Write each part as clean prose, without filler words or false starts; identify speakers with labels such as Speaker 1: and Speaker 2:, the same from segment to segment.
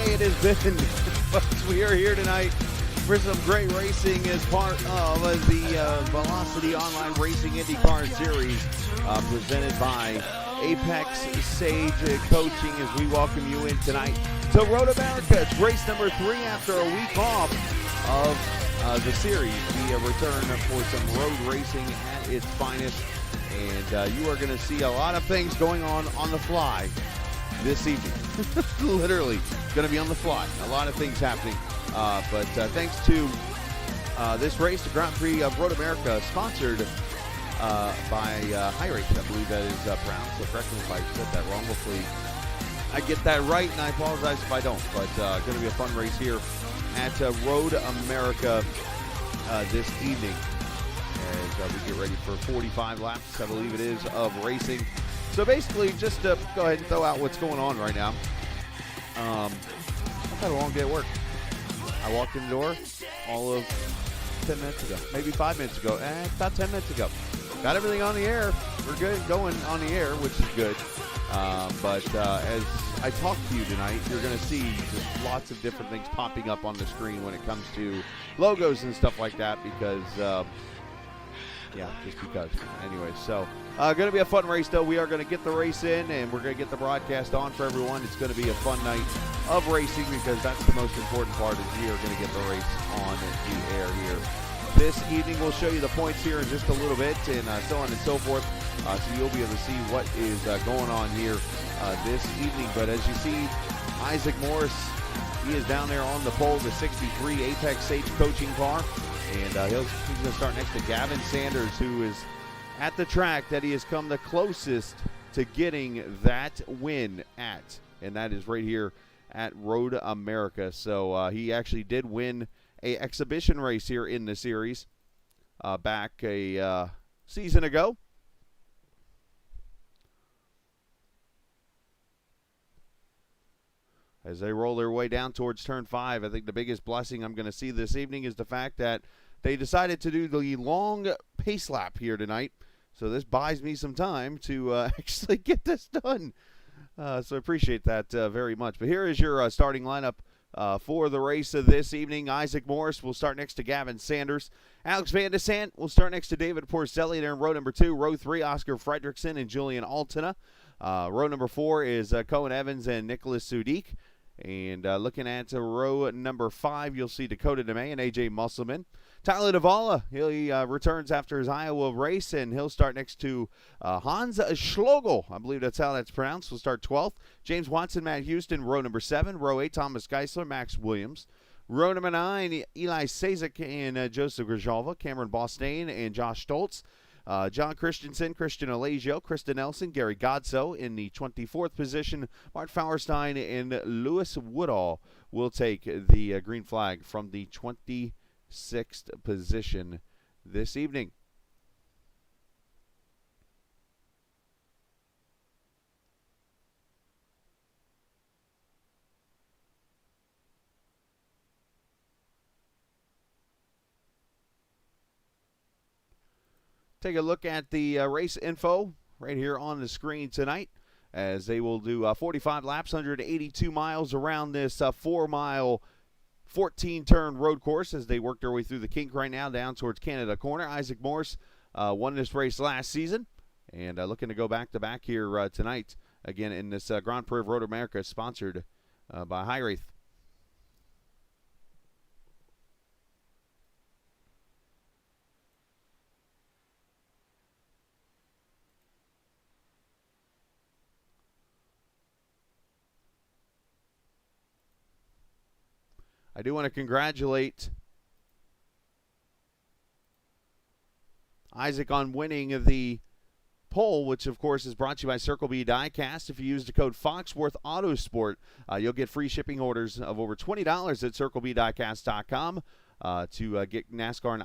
Speaker 1: day it has been. Folks, we are here tonight for some great racing as part of the Velocity Online Racing IndyCar Series presented by Apex Sage Coaching as we welcome you in tonight to Road America. It's race number 3 after a week off of the series. We return for some road racing at its finest, and you are going to see a lot of things going on the fly this evening. Literally going to be on the fly. A lot of things happening. But thanks to this race, the Grand Prix of Road America, sponsored by Hiraeth, I believe that is pronounced. So correct me if I said that wrong. Hopefully I get that right, and I apologize if I don't. But going to be a fun race here at Road America this evening as we get ready for 45 laps, I believe it is, of racing. So basically, just to go ahead and throw out what's going on right now. I've had a long day at work. I walked in the door all of 10 minutes ago, maybe 5 minutes ago, about 10 minutes ago. Got everything on the air. We're good going on the air, which is good. But as I talk to you tonight, you're going to see just lots of different things popping up on the screen when it comes to logos and stuff like that because, yeah, just because. Anyway, so going to be a fun race, though. We are going to get the race in, and we're going to get the broadcast on for everyone. It's going to be a fun night of racing because that's the most important part is we are going to get the race on the air here. This evening we'll show you the points here in just a little bit and so on and so forth. So you'll be able to see what is going on here this evening. But as you see, Isaac Morris, he is down there on the pole, the 63 Apex Sage coaching car. And he's going to start next to Gavin Sanders, who is at the track that he has come the closest to getting that win at. And that is right here at Road America. So he actually did win a exhibition race here in the series back a season ago. As they roll their way down towards turn 5, I think the biggest blessing I'm going to see this evening is the fact that they decided to do the long pace lap here tonight. So this buys me some time to actually get this done. So I appreciate that very much. But here is your starting lineup for the race of this evening. Isaac Morris will start next to Gavin Sanders. Alex Van de Sant will start next to David Porcelli there in row number 2. Row 3, Oscar Fredrickson and Julian Altina. Row number 4 is Cohen Evans and Nicholas Sudik. And looking at row number 5, you'll see Dakota DeMay and A.J. Musselman. Tyler Davala, he returns after his Iowa race, and he'll start next to Hans Schlogel. I believe that's how that's pronounced. We'll start 12th. James Watson, Matt Houston, row number 7. Row 8, Thomas Geisler, Max Williams. Row number 9, Eli Sazek and Joseph Grijalva, Cameron Bostain and Josh Stoltz. John Christensen, Christian Alagio, Krista Nelson, Gary Godso in the 24th position. Mark Fauerstein and Lewis Woodall will take the green flag from the 26th position this evening. Take a look at the race info right here on the screen tonight as they will do 45 laps, 182 miles around this 4-mile, 14-turn road course as they work their way through the kink right now down towards Canada Corner. Isaac Morris won this race last season and looking to go back-to-back here tonight, again in this Grand Prix of Road America sponsored by Hiraeth. I do want to congratulate Isaac on winning the poll, which of course is brought to you by Circle B Diecast. If you use the code Foxworth Autosport, you'll get free shipping orders of over $20 at CircleBDiecast.com to get NASCAR and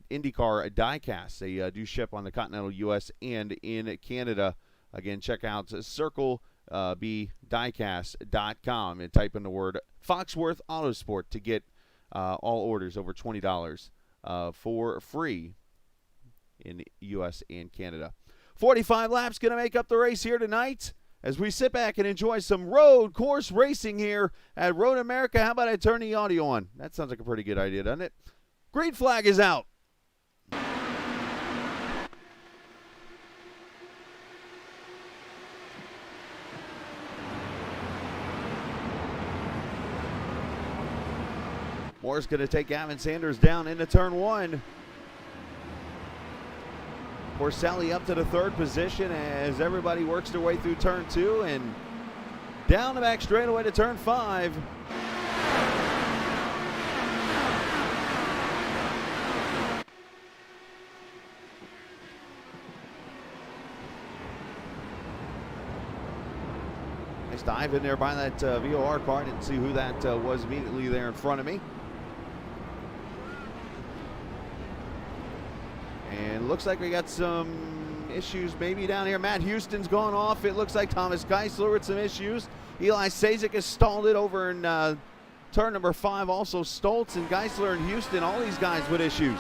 Speaker 1: IndyCar Diecast. They do ship on the continental U.S. and in Canada. Again, check out CircleBDiecast.com and type in the word Foxworth Autosport to get all orders over $20 for free in the U.S. and Canada. 45 laps going to make up the race here tonight. as we sit back and enjoy some road course racing here at Road America. How about I turn the audio on? That sounds like a pretty good idea, doesn't it? Green flag is out. Moore's going to take Gavin Sanders down into turn one. Porcelli up to the third position as everybody works their way through turn two and down the back straightaway to turn five. Nice dive in there by that VOR car. Didn't see who that was immediately there in front of me. And looks like we got some issues maybe down here. Matt Houston's gone off. It looks like Thomas Geisler with some issues. Eli Sazik has stalled it over in turn number 5. Also Stoltz and Geisler and Houston, all these guys with issues.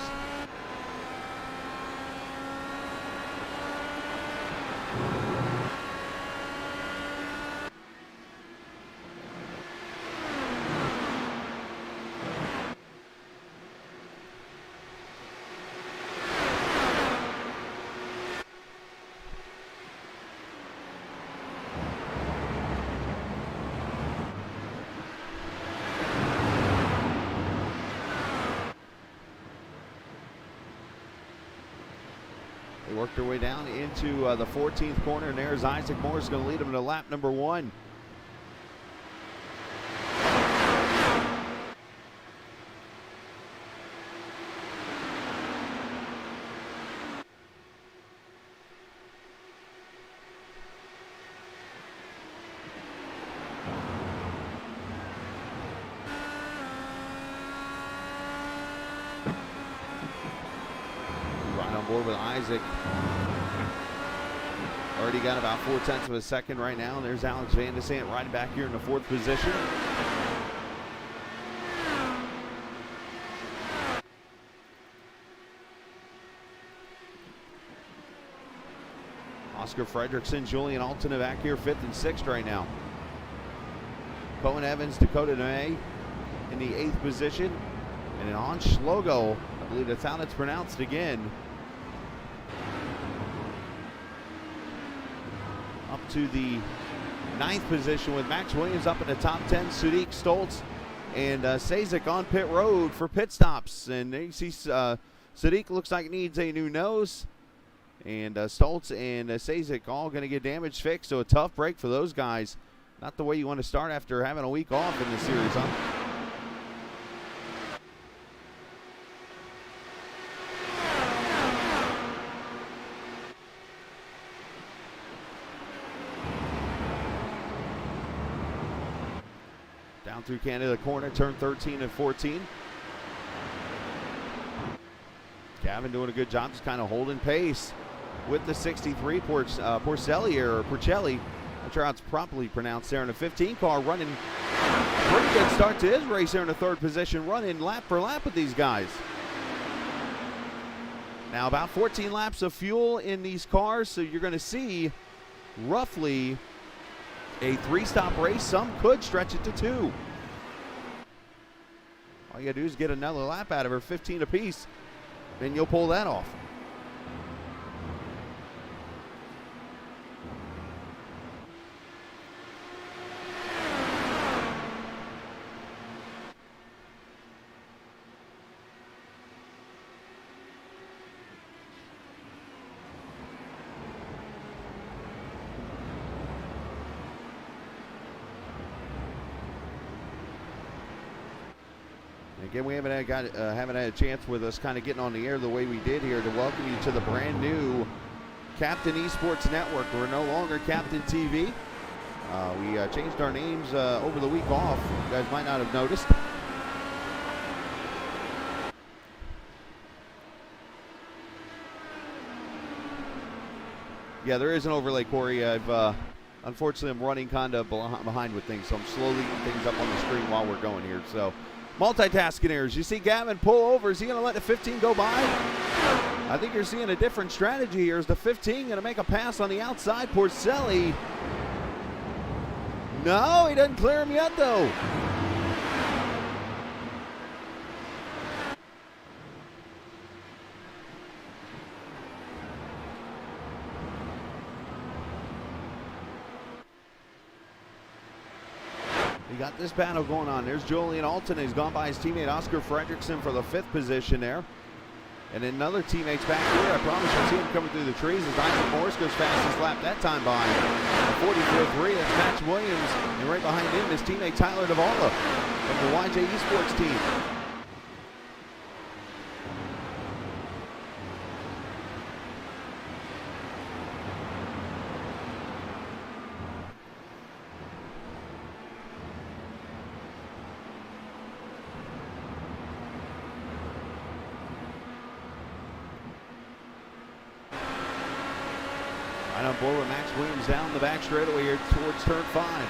Speaker 1: They work their way down into the 14th corner, and there's Isaac Morris going to lead them to lap number 1. With Isaac. Already got about 0.4 of a second right now. And there's Alex Van de Sant riding back here in the 4th position. Oscar Fredrickson, Julian Alton back here 5th and 6th right now. Cohen Evans, Dakota May in the 8th position. And an Ansh Logo, I believe that's how it's pronounced again. Up to the 9th position with Max Williams up in the top 10. Sadiq Stoltz and Sazik on pit road for pit stops. And you see Sadiq looks like needs a new nose. And Stoltz and Sazik all going to get damage fixed. So a tough break for those guys. Not the way you want to start after having a week off in the series, huh? Down through Canada corner, turn 13 and 14. Gavin doing a good job, just kind of holding pace with the 63 Porcelli, or Porcelli. Not sure how it's properly pronounced there in the 15 car, running a pretty good start to his race there in the 3rd position, running lap for lap with these guys. Now about 14 laps of fuel in these cars, so you're going to see roughly a 3-stop race. Some could stretch it to 2. All you got to do is get another lap out of her, 15 apiece, then you'll pull that off. Again, we haven't had a chance with us kind of getting on the air the way we did here to welcome you to the brand new Captain Esports Network. We're no longer Captain TV. We changed our names over the week off. You guys might not have noticed. Yeah, there is an overlay, Corey. Unfortunately, I'm running kind of behind with things, so I'm slowly getting things up on the screen while we're going here. So, multitasking errors. You see Gavin pull over. Is he going to let the 15 go by? I think you're seeing a different strategy here. Is the 15 going to make a pass on the outside? Porcelli No, he doesn't clear him yet, though. We got this battle going on. There's Julian Alton. He's gone by his teammate Oscar Fredrickson for the 5th position there. And then another teammate's back here. I promise you'll see him coming through the trees as Isaac Morris goes fastest lap that time by. 44.3, that's Max Williams. And right behind him is teammate Tyler Duvalla from the YJ Esports team. Right on board with Max Williams down the back straightaway here towards turn 5.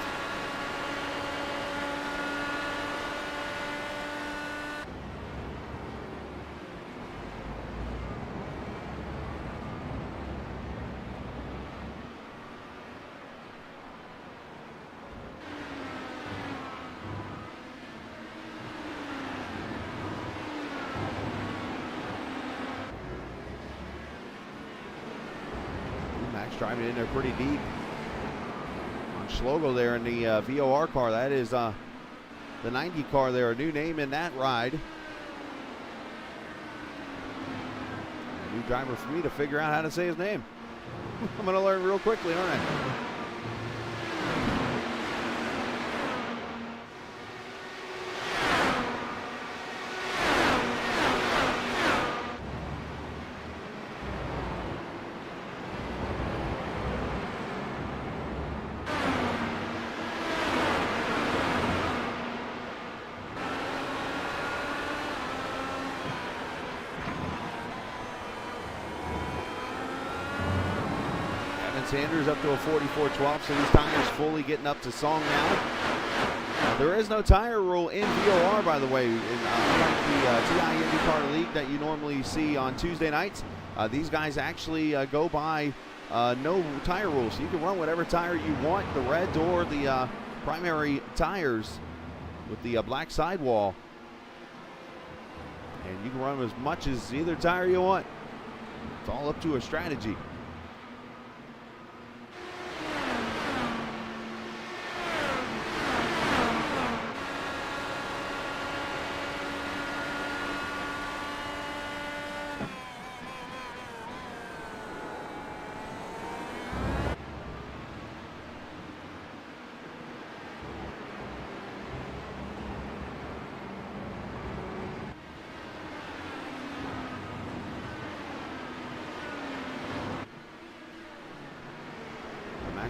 Speaker 1: Driving in there pretty deep on Schlegel there in the VOR car. That is the 90 car there, a new name in that ride. A new driver for me to figure out how to say his name. I'm going to learn real quickly, aren't I? Sanders up to a 44.12, so these tires fully getting up to song now. There is no tire rule in VOR, by the way. Unlike the TI IndyCar League that you normally see on Tuesday nights, these guys actually go by no tire rules. So you can run whatever tire you want, the red or the primary tires with the black sidewall. And you can run as much as either tire you want. It's all up to a strategy.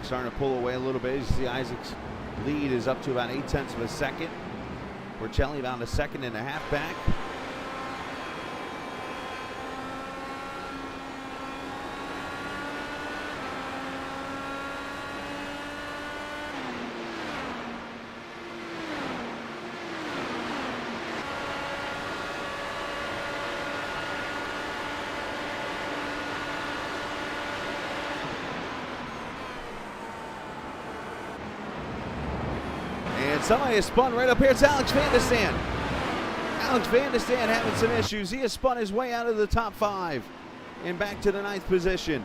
Speaker 1: Starting to pull away a little bit. You see Isaac's lead is up to about 0.8 of a second. Porcelli about 1.5 seconds back. Somebody has spun right up here. It's Alex Van de Sande. Alex Van de Sande having some issues. He has spun his way out of the top 5 and back to the 9th position.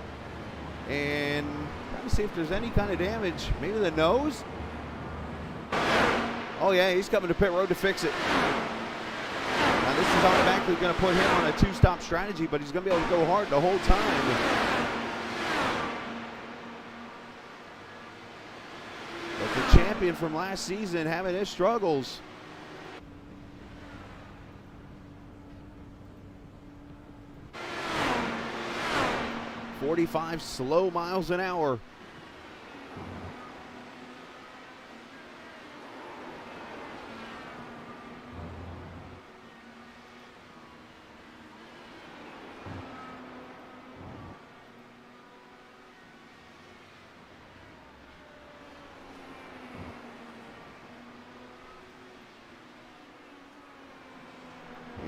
Speaker 1: And trying to see if there's any kind of damage. Maybe the nose? Oh yeah, he's coming to pit road to fix it. Now this is automatically going to put him on a 2-stop strategy, but he's going to be able to go hard the whole time. Champion from last season having his struggles. .45 slow miles an hour.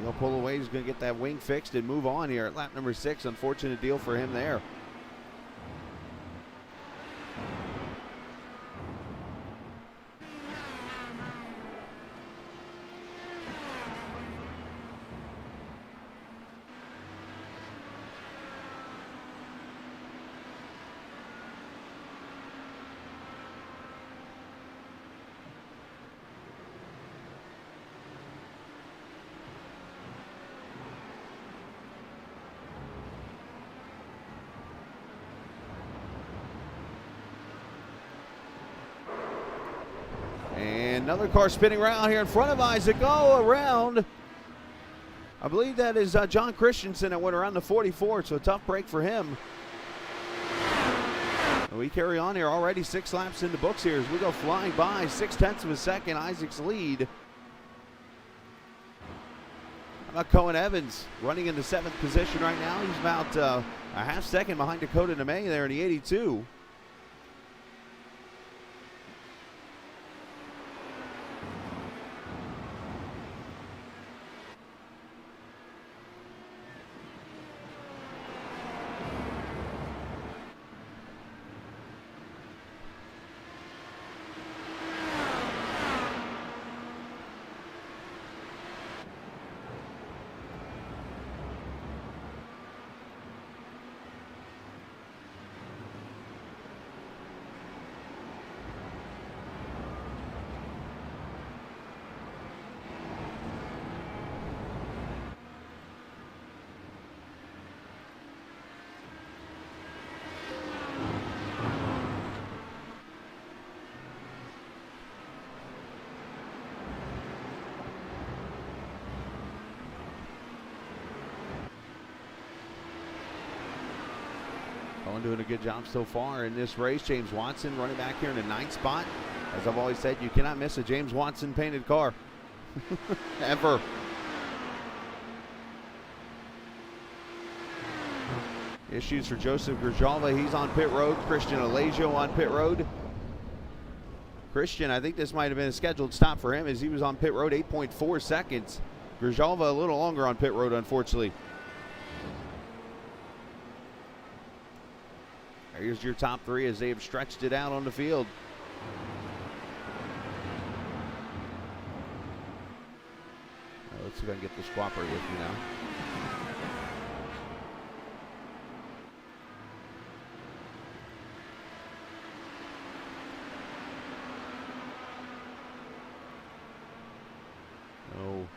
Speaker 1: He'll pull away. He's going to get that wing fixed and move on here at lap number 6. Unfortunate deal for him there. Another car spinning around here in front of Isaac. Oh, around. I believe that is John Christensen that went around the 44, so a tough break for him. And we carry on here already 6 laps in the books here as we go flying by 0.6 of a second, Isaac's lead. How about Cohen Evans running in the 7th position right now? He's about a half second behind Dakota Nemeh there in the 82. Cohen doing a good job so far in this race. James Watson running back here in the 9th spot. As I've always said, you cannot miss a James Watson painted car. Ever. Issues for Joseph Grajava. He's on pit road. Christian Alesio on pit road. Christian, I think this might have been a scheduled stop for him as he was on pit road 8.4 seconds. Grajava a little longer on pit road, unfortunately. Here's your top 3 as they have stretched it out on the field. Let's see if I can get this cooperative with you now. Oh.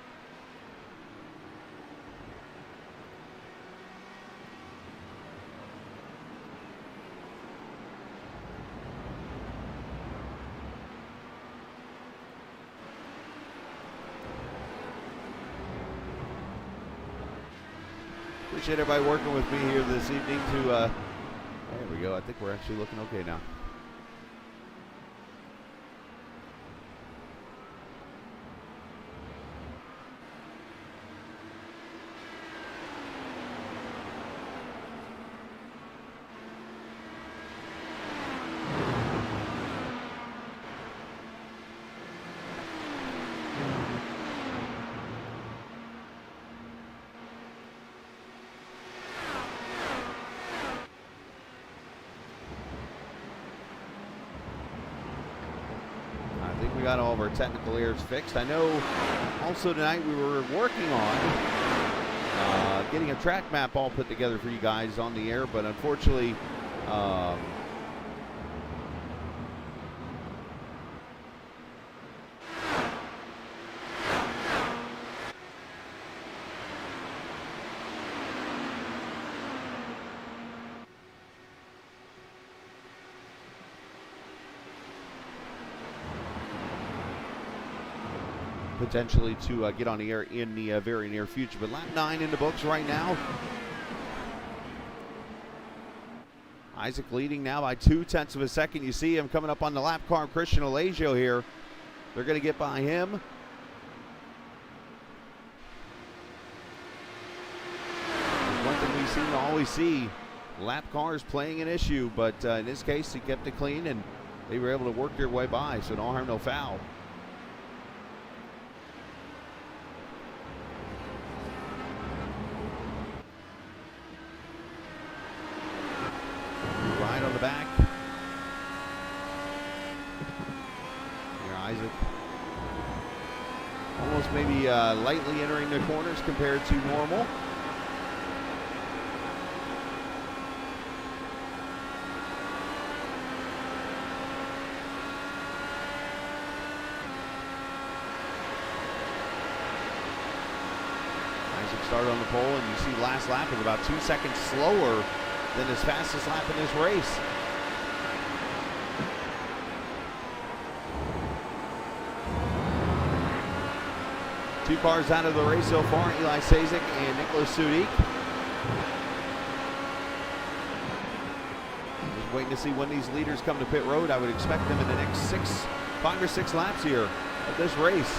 Speaker 1: Appreciate everybody working with me here this evening to, there we go. I think we're actually looking okay now. We got all of our technical errors fixed. I know also tonight we were working on getting a track map all put together for you guys on the air, but unfortunately potentially to get on the air in the very near future. But lap 9 in the books right now. Isaac leading now by 0.2 of a second. You see him coming up on the lap car, Christian Alesio here. They're going to get by him. There's one thing we seem to always see, lap cars playing an issue, but in this case, he kept it clean and they were able to work their way by, so no harm, no foul. Back. Here, Isaac. Almost maybe lightly entering the corners compared to normal. Isaac started on the pole, and you see last lap is about 2 seconds slower than his fastest lap in this race. Two cars out of the race so far, Eli Sazek and Nicholas Sudik. Just waiting to see when these leaders come to pit road. I would expect them in the next 5 or 6 laps here of this race.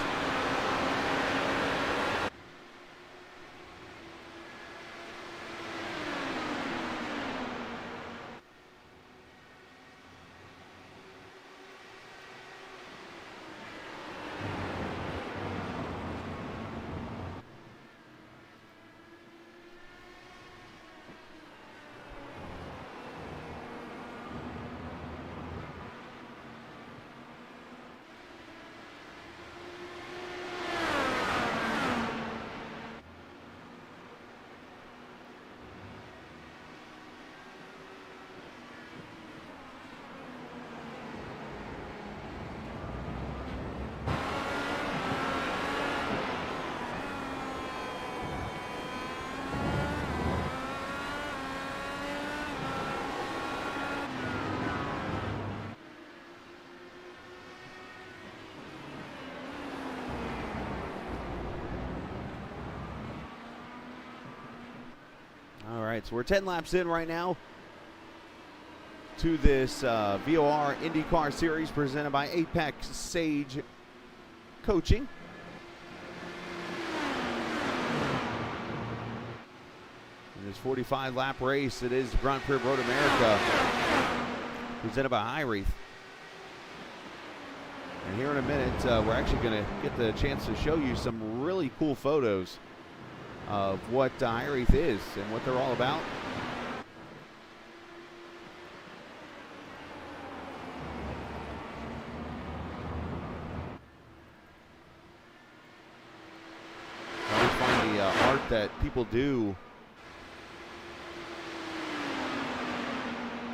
Speaker 1: All right, so we're 10 laps in right now to this VOR IndyCar Series presented by Apex Sage Coaching. In this 45-lap race, it is the Prix of Road America presented by Hiraeth. And here in a minute, we're actually going to get the chance to show you some really cool photos of what Hiraeth is and what they're all about. I always find the art that people do,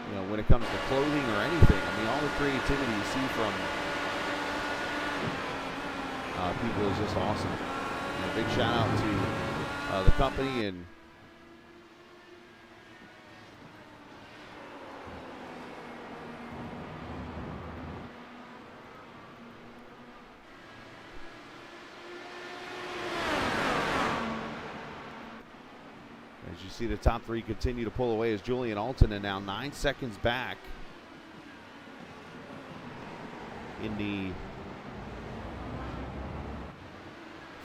Speaker 1: you know, when it comes to clothing or anything. I mean, all the creativity you see from people is just awesome. And a big shout out to the company. And as you see, the top 3 continue to pull away as Julian Alton and now 9 seconds back in the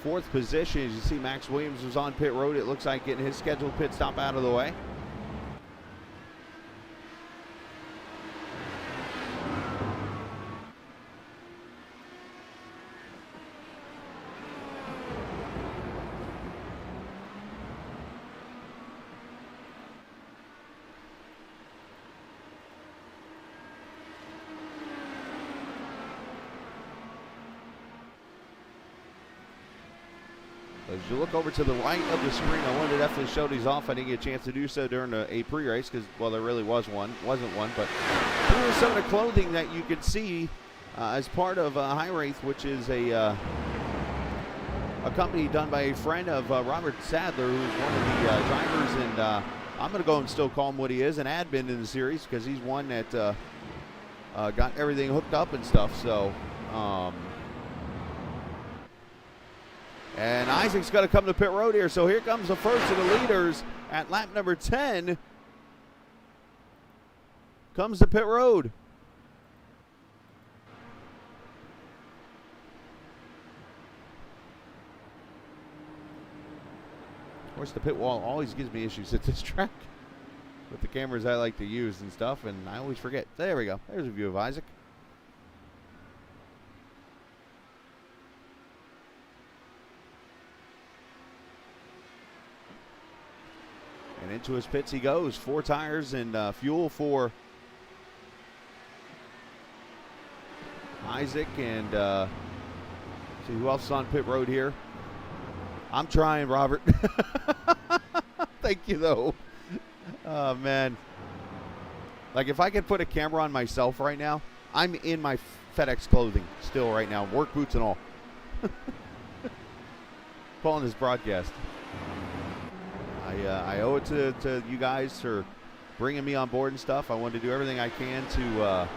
Speaker 1: 4th position. As you see, Max Williams was on pit road. It looks like getting his scheduled pit stop out of the way. As you look over to the right of the screen, I wanted to definitely show these off. I didn't get a chance to do so during a pre-race because, well, there really wasn't one. But here is some of the clothing that you could see as part of Hiraeth, which is a company done by a friend of Robert Sadler, who's one of the drivers, and I'm going to go and still call him what he is, an admin in the series, because he's one that got everything hooked up and stuff. So. And Isaac's got to come to pit road here. So here comes the first of the leaders at lap number 10. Comes to pit road. Of course, the pit wall always gives me issues at this track with the cameras I like to use and stuff, and I always forget. There we go. There's a view of Isaac. And into his pits he goes. 4 tires and fuel for Isaac. And see who else is on pit road here. I'm trying, Robert. Thank you, though. Oh, man. Like, if I could put a camera on myself right now, I'm in my FedEx clothing still right now. Work boots and all. Calling this broadcast. I owe it to you guys for bringing me on board and stuff. I wanted to do everything I can to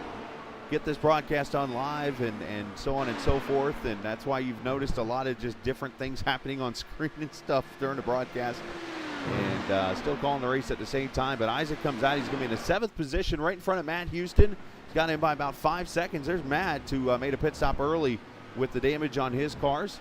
Speaker 1: get this broadcast on live and so on and so forth, and that's why you've noticed a lot of just different things happening on screen and stuff during the broadcast, and still calling the race at the same time. But Isaac comes out. He's going to be in the 7th position right in front of Matt Houston. He's got him by about 5 seconds. There's Matt, who made a pit stop early with the damage on his cars,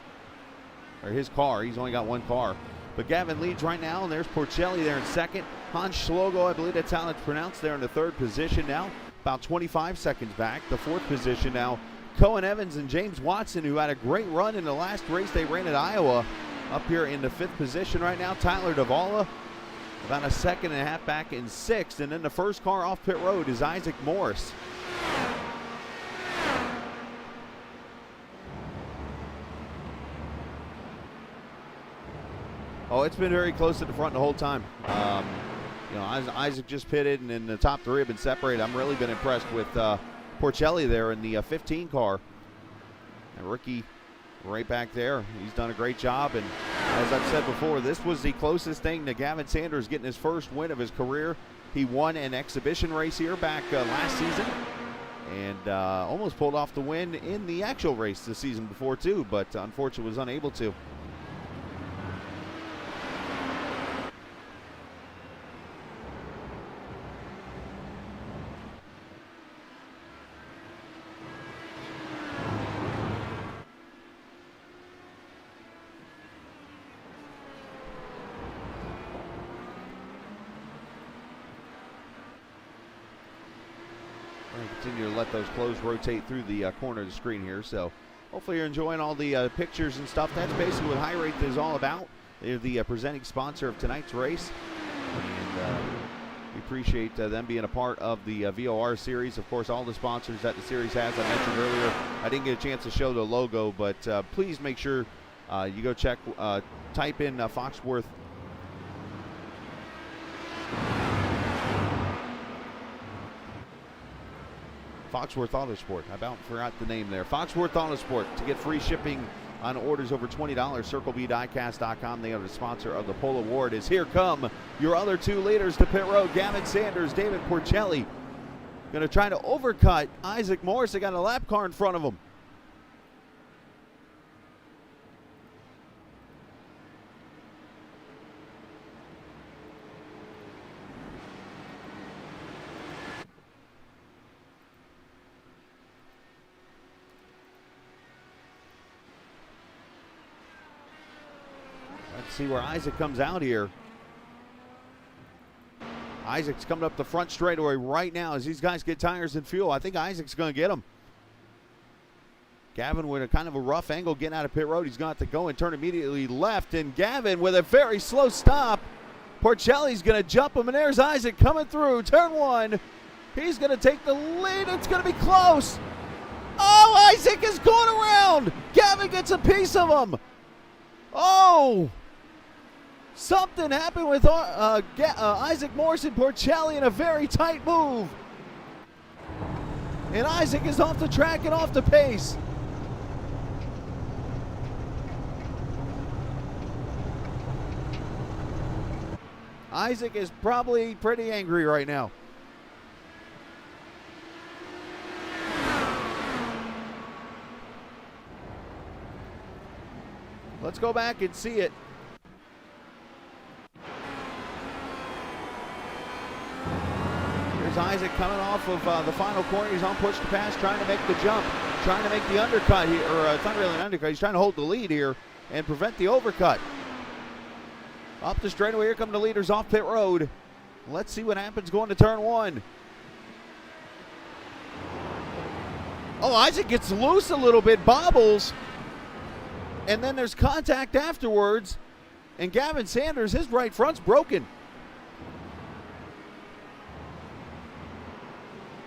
Speaker 1: or his car. He's only got one car. But Gavin leads right now, and there's Porcelli there in 2nd. Hans Schlogo, I believe that's how it's pronounced, there in the 3rd position now, about 25 seconds back. The 4th position now, Cohen Evans and James Watson, who had a great run in the last race they ran at Iowa, up here in the 5th position right now. Tyler Davala, about a 1.5 seconds back in 6th. And then the first car off pit road is Isaac Morris. Oh, it's been very close at the front the whole time. You know, Isaac just pitted, and then the top 3 have been separated. I've really been impressed with Porcelli there in the 15 car. And Ricky right back there. He's done a great job. And as I've said before, this was the closest thing to Gavin Sanders getting his first win of his career. He won an exhibition race here back last season, and almost pulled off the win in the actual race the season before too, but unfortunately was unable to. Continue to let those clothes rotate through the corner of the screen here. So hopefully you're enjoying all the pictures and stuff. That's basically what Hiraeth is all about. They're the presenting sponsor of tonight's race, and we appreciate them being a part of the VOR series. Of course, all the sponsors that the series has. I mentioned earlier, I didn't get a chance to show the logo, but please make sure you go check, type in Foxworth Autosport. I about forgot the name there. Foxworth Autosport, to get free shipping on orders over $20. CircleBDiecast.com. They are the sponsor of the Pole Award. Is here come your other 2 leaders to pit road. Gavin Sanders, David Porcelli, going to try to overcut Isaac Morris. They got a lap car in front of him. See where Isaac comes out here. Isaac's coming up the front straightaway right now as these guys get tires and fuel. I think Isaac's going to get him. Gavin with a kind of a rough angle getting out of pit road. He's going to have to go and turn immediately left. And Gavin with a very slow stop. Porcelli's going to jump him, and there's Isaac coming through. Turn 1. He's going to take the lead. It's going to be close. Oh, Isaac is going around. Gavin gets a piece of him. Oh! Something happened with Isaac Morris and Porcelli in a very tight move. And Isaac is off the track and off the pace. Isaac is probably pretty angry right now. Let's go back and see it. Here's Isaac coming off of the final corner. He's on push to pass, trying to make the jump, trying to make the undercut here. Or it's not really an undercut. He's trying to hold the lead here and prevent the overcut. Up the straightaway, here come the leaders off pit road. Let's see what happens going to turn 1. Oh, Isaac gets loose a little bit, bobbles. And then there's contact afterwards. And Gavin Sanders, his right front's broken.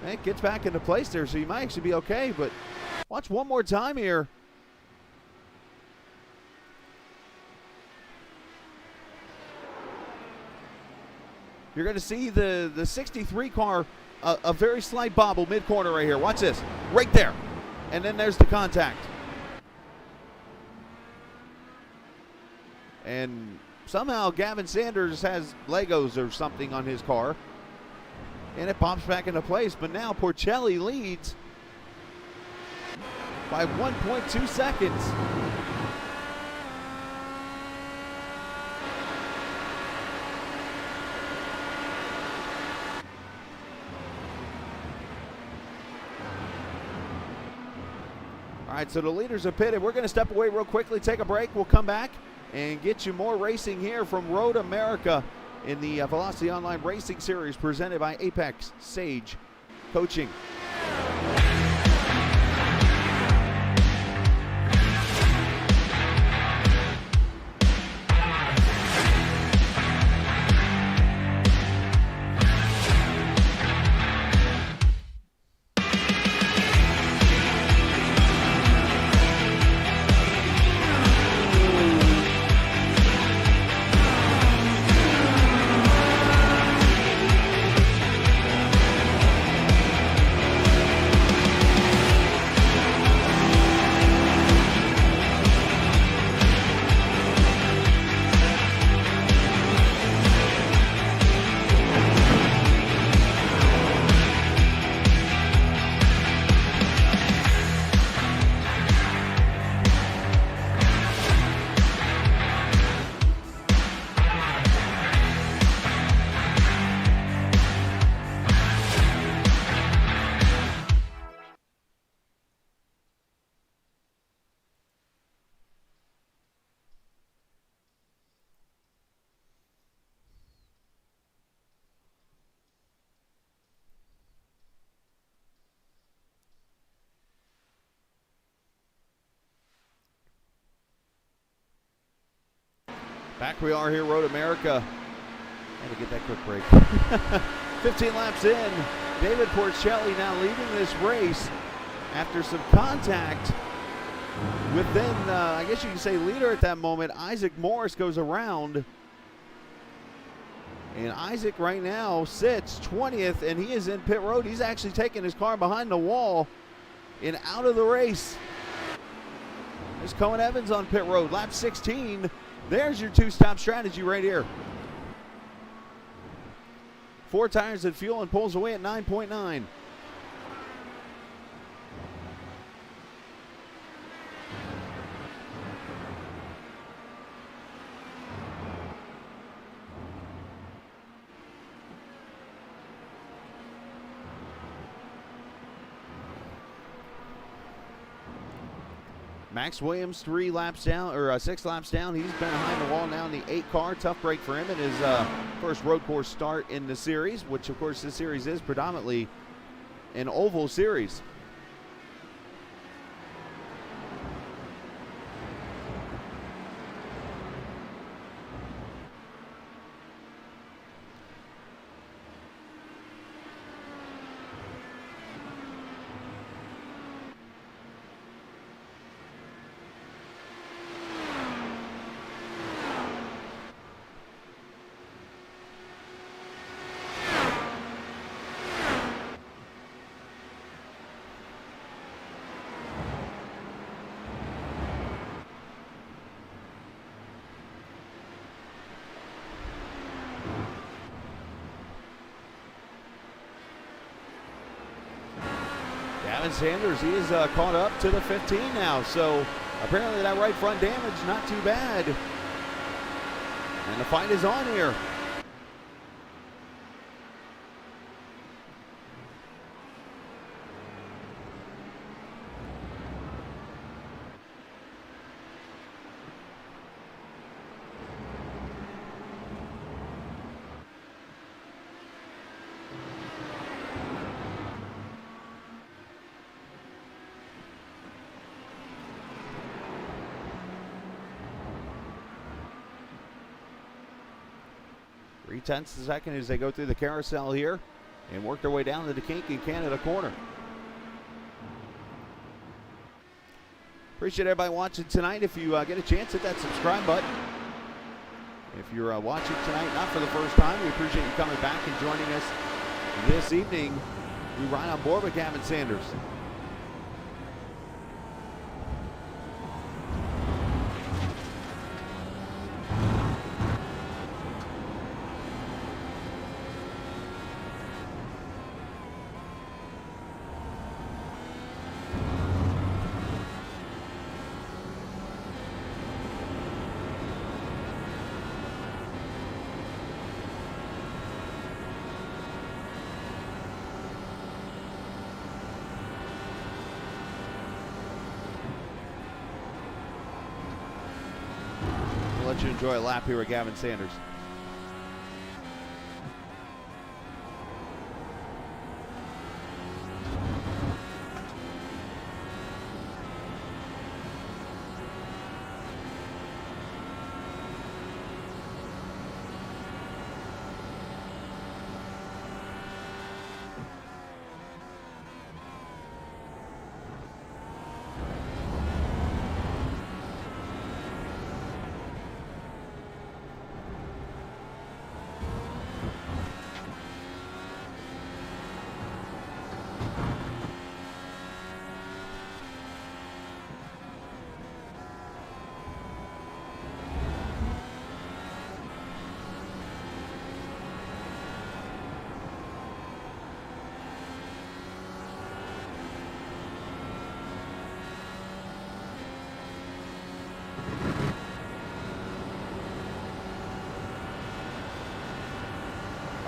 Speaker 1: It gets back into place there, so he might actually be okay. But watch one more time here. You're going to see the 63 car, a very slight bobble mid-corner right here. Watch this. Right there. And then there's the contact. And somehow Gavin Sanders has Legos or something on his car. And it pops back into place. But now Porcelli leads. by 1.2 seconds. All right, so the leaders are pitted. We're going to step away real quickly, take a break. We'll come back and get you more racing here from Road America in the Velocity Online Racing Series presented by Apex Sage Coaching. Back we are here, Road America. Had to get that quick break. 15 laps in, David Porcelli now leading this race after some contact with then, I guess you can say leader at that moment. Isaac Morris goes around. And Isaac right now sits 20th, and he is in pit road. He's actually taking his car behind the wall and out of the race. There's Cohen Evans on pit road, lap 16. There's your two-stop strategy right here. 4 tires and fuel and pulls away at 9.9. Max Williams 6 laps down. He's been behind the wall now in the 8 car. Tough break for him in his first road course start in the series, which of course this series is predominantly an oval series. Gavin Sanders, he is caught up to the 15 now, so apparently that right front damage not too bad. And the fight is on here. Three-tenths of a second as they go through the carousel here and work their way down to the kink in Canada corner. Appreciate everybody watching tonight. If you get a chance, hit that subscribe button. If you're watching tonight, not for the first time, we appreciate you coming back and joining us this evening. We ride on board with Gavin Sanders. to enjoy a lap here with Gavin Sanders.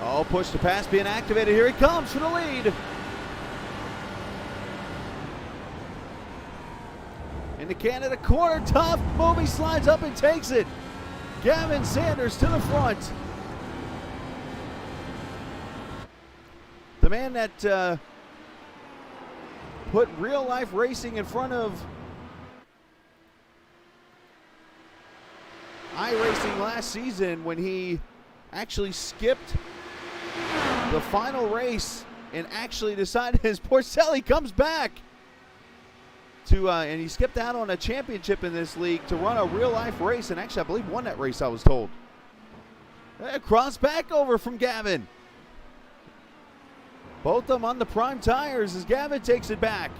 Speaker 1: Oh, push to pass being activated. Here he comes for the lead. Into Canada corner, tough move. He slides up and takes it. Gavin Sanders to the front. The man that put real life racing in front of iRacing last season when he actually skipped the final race and actually decided his Porcelli comes back to and he skipped out on a championship in this league to run a real life race, and actually I believe won that race, I was told. Cross back over from Gavin. Both of them on the prime tires as Gavin takes it back.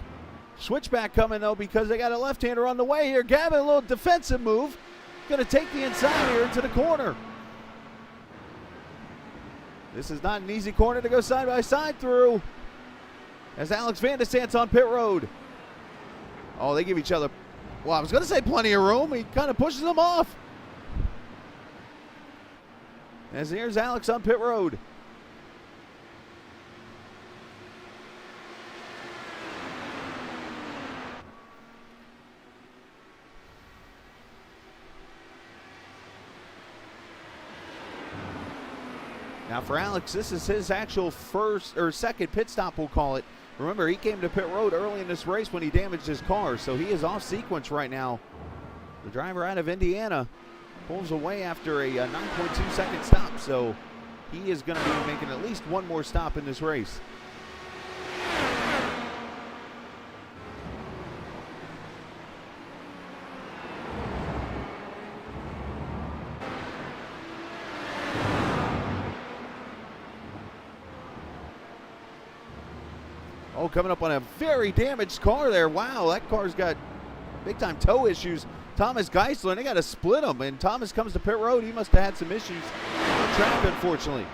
Speaker 1: Switchback coming though because they got a left-hander on the way here. Gavin, a little defensive move. Going to take the inside here into the corner. This is not an easy corner to go side by side through as Alex Van de Sant's on pit road. Oh, they give each other, well, I was going to say plenty of room. He kind of pushes them off. As here's Alex on pit road. Now for Alex, this is his actual first or second pit stop, we'll call it. Remember, he came to pit road early in this race when he damaged his car, so he is off sequence right now. The driver out of Indiana pulls away after a 9.2 second stop, so he is going to be making at least one more stop in this race. Oh, coming up on a very damaged car there. Wow, that car's got big-time toe issues. Thomas Geisler, they got to split him, and Thomas comes to pit road. He must have had some issues on track, unfortunately.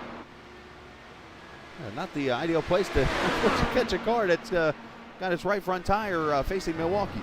Speaker 1: Not the ideal place to catch a car that's got its right front tire facing Milwaukee.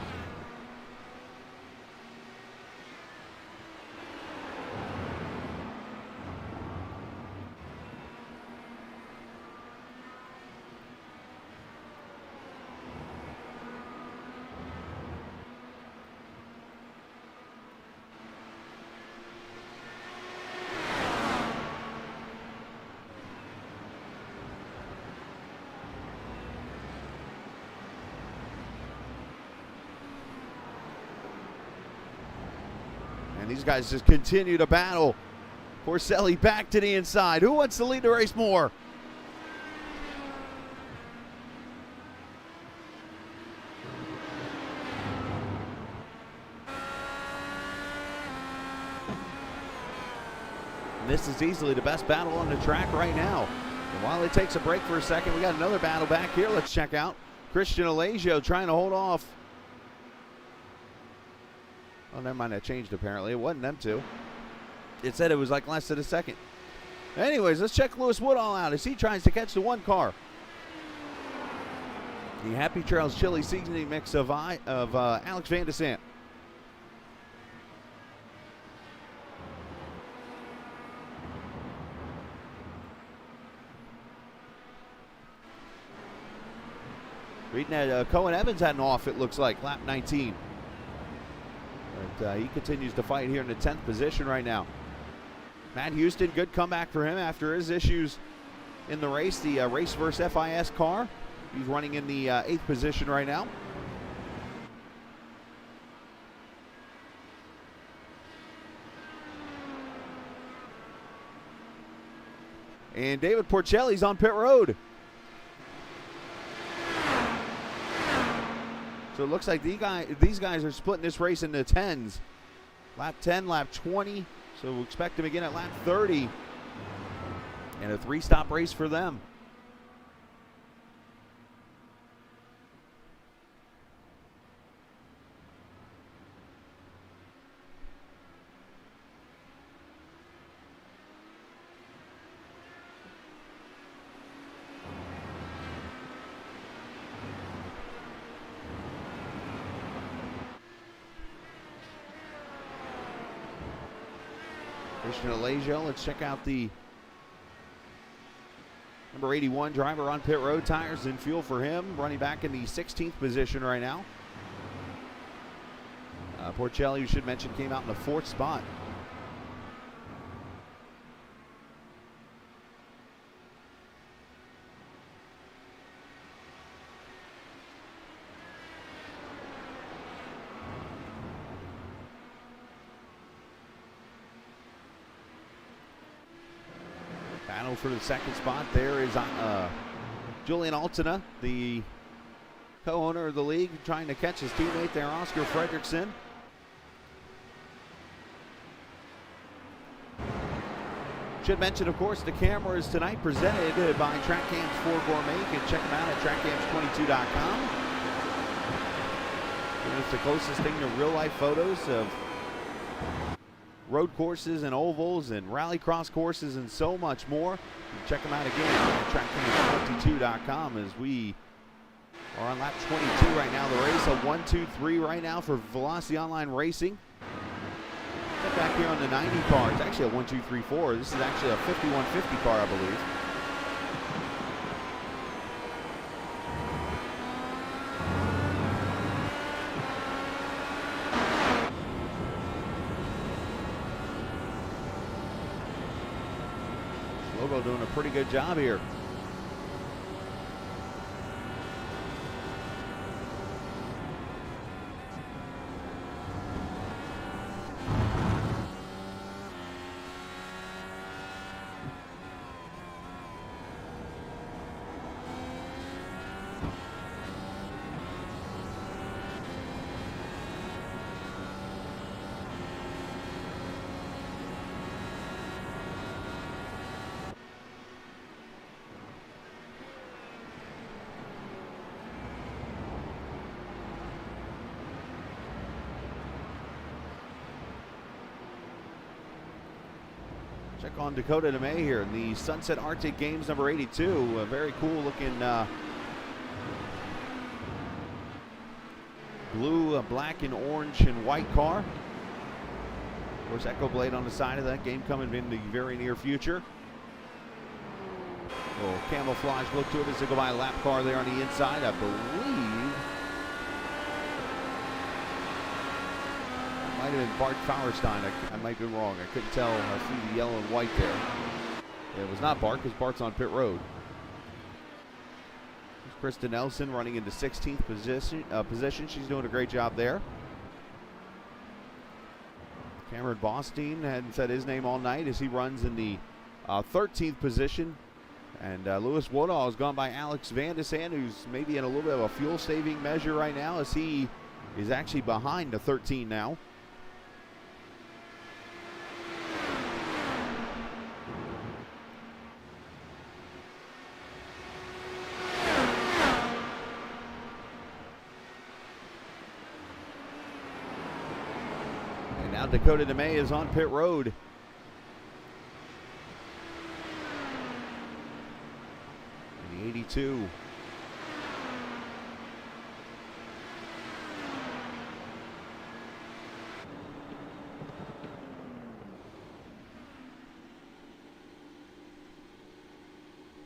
Speaker 1: And these guys just continue to battle. Porcelli back to the inside. Who wants to lead the race more? And this is easily the best battle on the track right now. And while it takes a break for a second, we got another battle back here. Let's check out Christian Alesio trying to hold off. Oh, never mind, that changed apparently. It wasn't them two. It said it was like less than a second. Anyways, let's check Lewis Woodall out as he tries to catch the one car. The Happy Trails chili seasoning mix of Alex Van de Sant. Reading that Cohen Evans had an off, it looks like, lap 19. But he continues to fight here in the 10th position right now. Matt Houston, good comeback for him after his issues in the race. The race versus FIS car. He's running in the 8th position right now. And David Porcelli's on pit road. So it looks like these guys are splitting this race into 10s. Lap 10, lap 20. So we'll expect them again at lap 30. And a 3-stop race for them. Christian Alaggio, let's check out the number 81 driver on pit road. Tires and fuel for him, running back in the 16th position right now. Porcelli, you should mention, came out in the 4th spot. Battle for the 2nd spot. There is Julian Altina, the co-owner of the league, trying to catch his teammate there, Oscar Fredrickson. Should mention, of course, the cameras tonight presented by Track Cams 4 Gourmet. You can check them out at trackcams22.com. It's the closest thing to real-life photos of road courses and ovals and rallycross courses and so much more. You can check them out again at trackcams22.com as we are on lap 22 right now. The race, a 1-2-3 right now for Velocity Online Racing. Get back here on the 90 car. It's actually a 1-2-3-4. This is actually a 5150 car, I believe. Logo doing a pretty good job here. Check on Dakota DeMay here in the Sunset Arctic Games number 82. A very cool looking blue, black, and orange and white car. Of course, Echo Blade on the side of that. Game coming in the very near future. Little camouflage look to it as they go by a lap car there on the inside, I believe. Might have been Bart Fauerstein. I might be wrong. I couldn't tell. I see the yellow and white there. It was not Bart because Bart's on pit road. There's Krista Nelson running into 16th position. She's doing a great job there. Cameron Bostein hadn't said his name all night as he runs in the 13th position. And Lewis Woodall has gone by Alex Van de Sand, who's maybe in a little bit of a fuel saving measure right now as he is actually behind the 13 now. Now Dakota DeMay is on pit road. In the 82.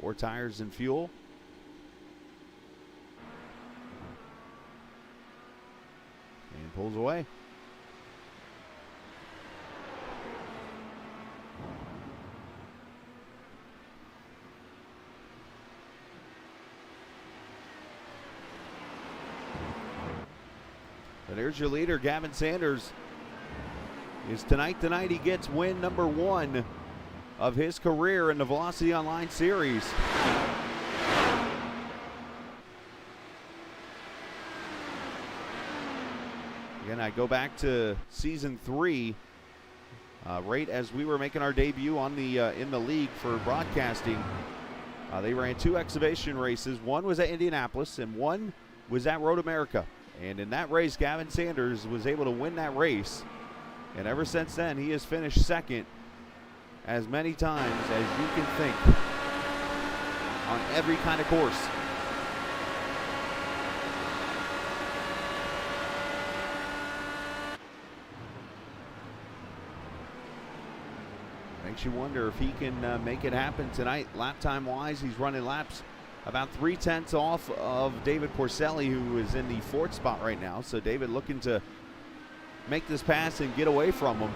Speaker 1: Four tires and fuel. And pulls away. there's your leader, Gavin Sanders. Is tonight he gets win number 1 of his career in the Velocity Online Series. Again, I go back to season 3, right as we were making our debut on the in the league for broadcasting. They ran 2 exhibition races. One was at Indianapolis and one was at Road America. And in that race, Gavin Sanders was able to win that race. And ever since then, he has finished second as many times as you can think on every kind of course. Makes you wonder if he can make it happen tonight. Lap time wise, he's running laps about 3/10 off of David Porcelli, who is in the 4th spot right now. So David looking to make this pass and get away from him.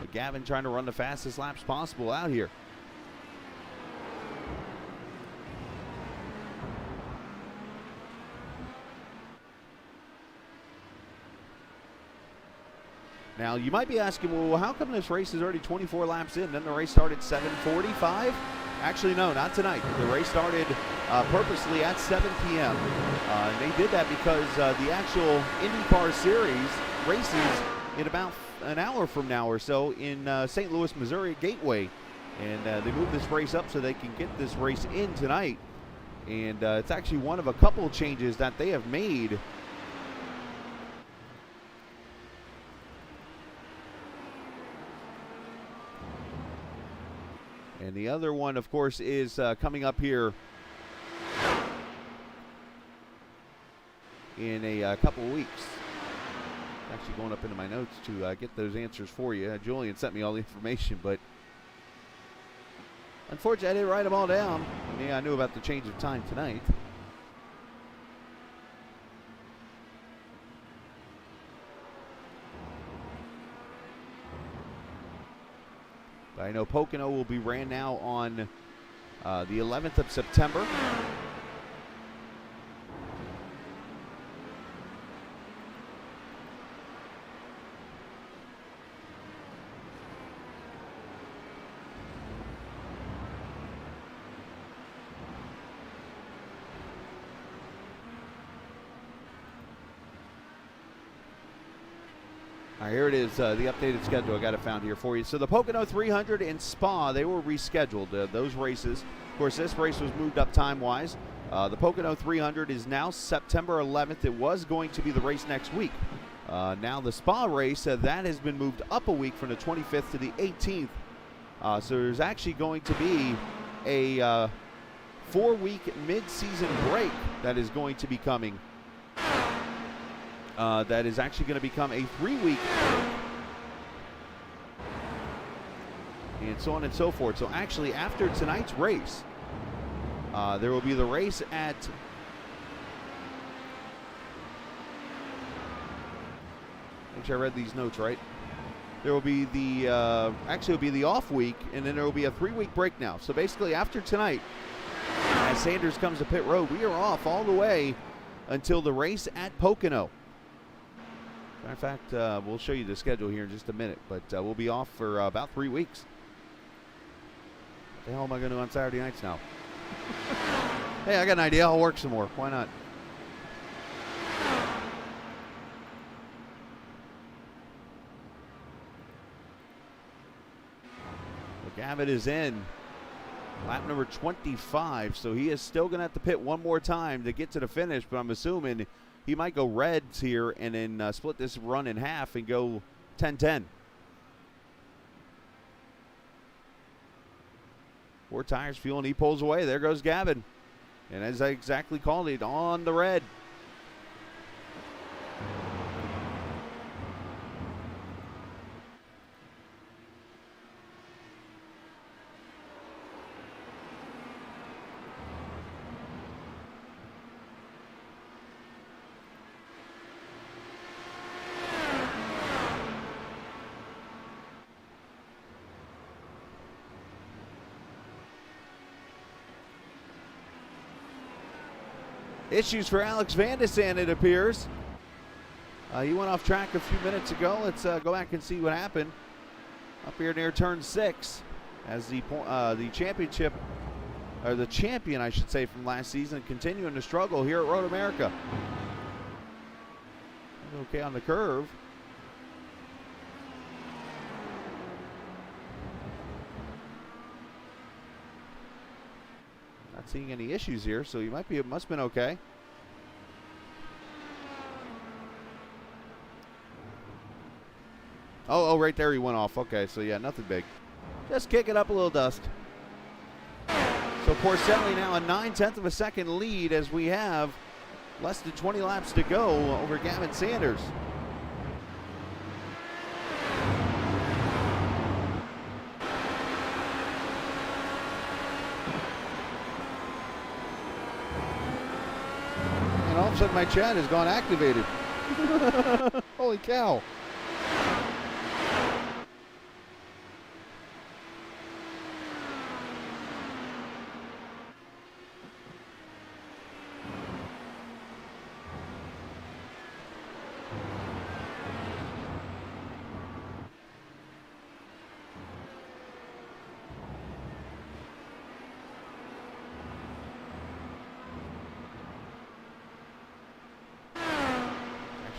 Speaker 1: But Gavin trying to run the fastest laps possible out here. Now, you might be asking, well, how come this race is already 24 laps in? Then the race started 7:45? Actually, no, not tonight. The race started purposely at 7 p.m. And they did that because the actual IndyCar Series races in about an hour from now or so in St. Louis, Missouri, Gateway. And they moved this race up so they can get this race in tonight. And it's actually one of a couple changes that they have made. And the other one, of course, is coming up here in a couple of weeks. Actually going up into my notes to get those answers for you. Julian sent me all the information, but unfortunately I didn't write them all down. Yeah, I knew about the change of time tonight. But I know Pocono will be ran now on the 11th of September. All right, here it is, the updated schedule. I got it found here for you. So the Pocono 300 and Spa, they were rescheduled, those races. Of course, this race was moved up time-wise. The Pocono 300 is now September 11th. It was going to be the race next week. Now the Spa race, that has been moved up a week from the 25th to the 18th. So there's actually going to be a 4-week mid-season break that is going to be coming. That is actually going to become a 3-week break. And so on and so forth. So actually, after tonight's race, there will be the race at make sure I read these notes right. There will be the actually it'll be the off week, and then there will be a 3-week break now. So basically, after tonight, as Sanders comes to pit road, we are off all the way until the race at Pocono. Matter of fact, we'll show you the schedule here in just a minute, but we'll be off for about 3 weeks. What the hell am I going to do on Saturday nights now? Hey, I got an idea. I'll work some more. Why not? Well, Gavin is in lap number 25, so he is still going to have to pit one more time to get to the finish, but I'm assuming he might go reds here and then split this run in half and go 10-10. 4 tires, fuel, and he pulls away. There goes Gavin. And as I exactly called it, on the red. Issues for Alex Van de Sande, it appears. He went off track a few minutes ago. Let's go back and see what happened up here near turn 6 as the championship, or the champion, I should say, from last season, continuing to struggle here at Road America. Okay on the curve. Not seeing any issues here, so he must have been okay. Oh, right there he went off. Okay, so yeah, nothing big. Just kicking up a little dust. So Porcelli now a 9/10 of a second lead as we have less than 20 laps to go over Gavin Sanders. And all of a sudden my chat has gone activated. Holy cow.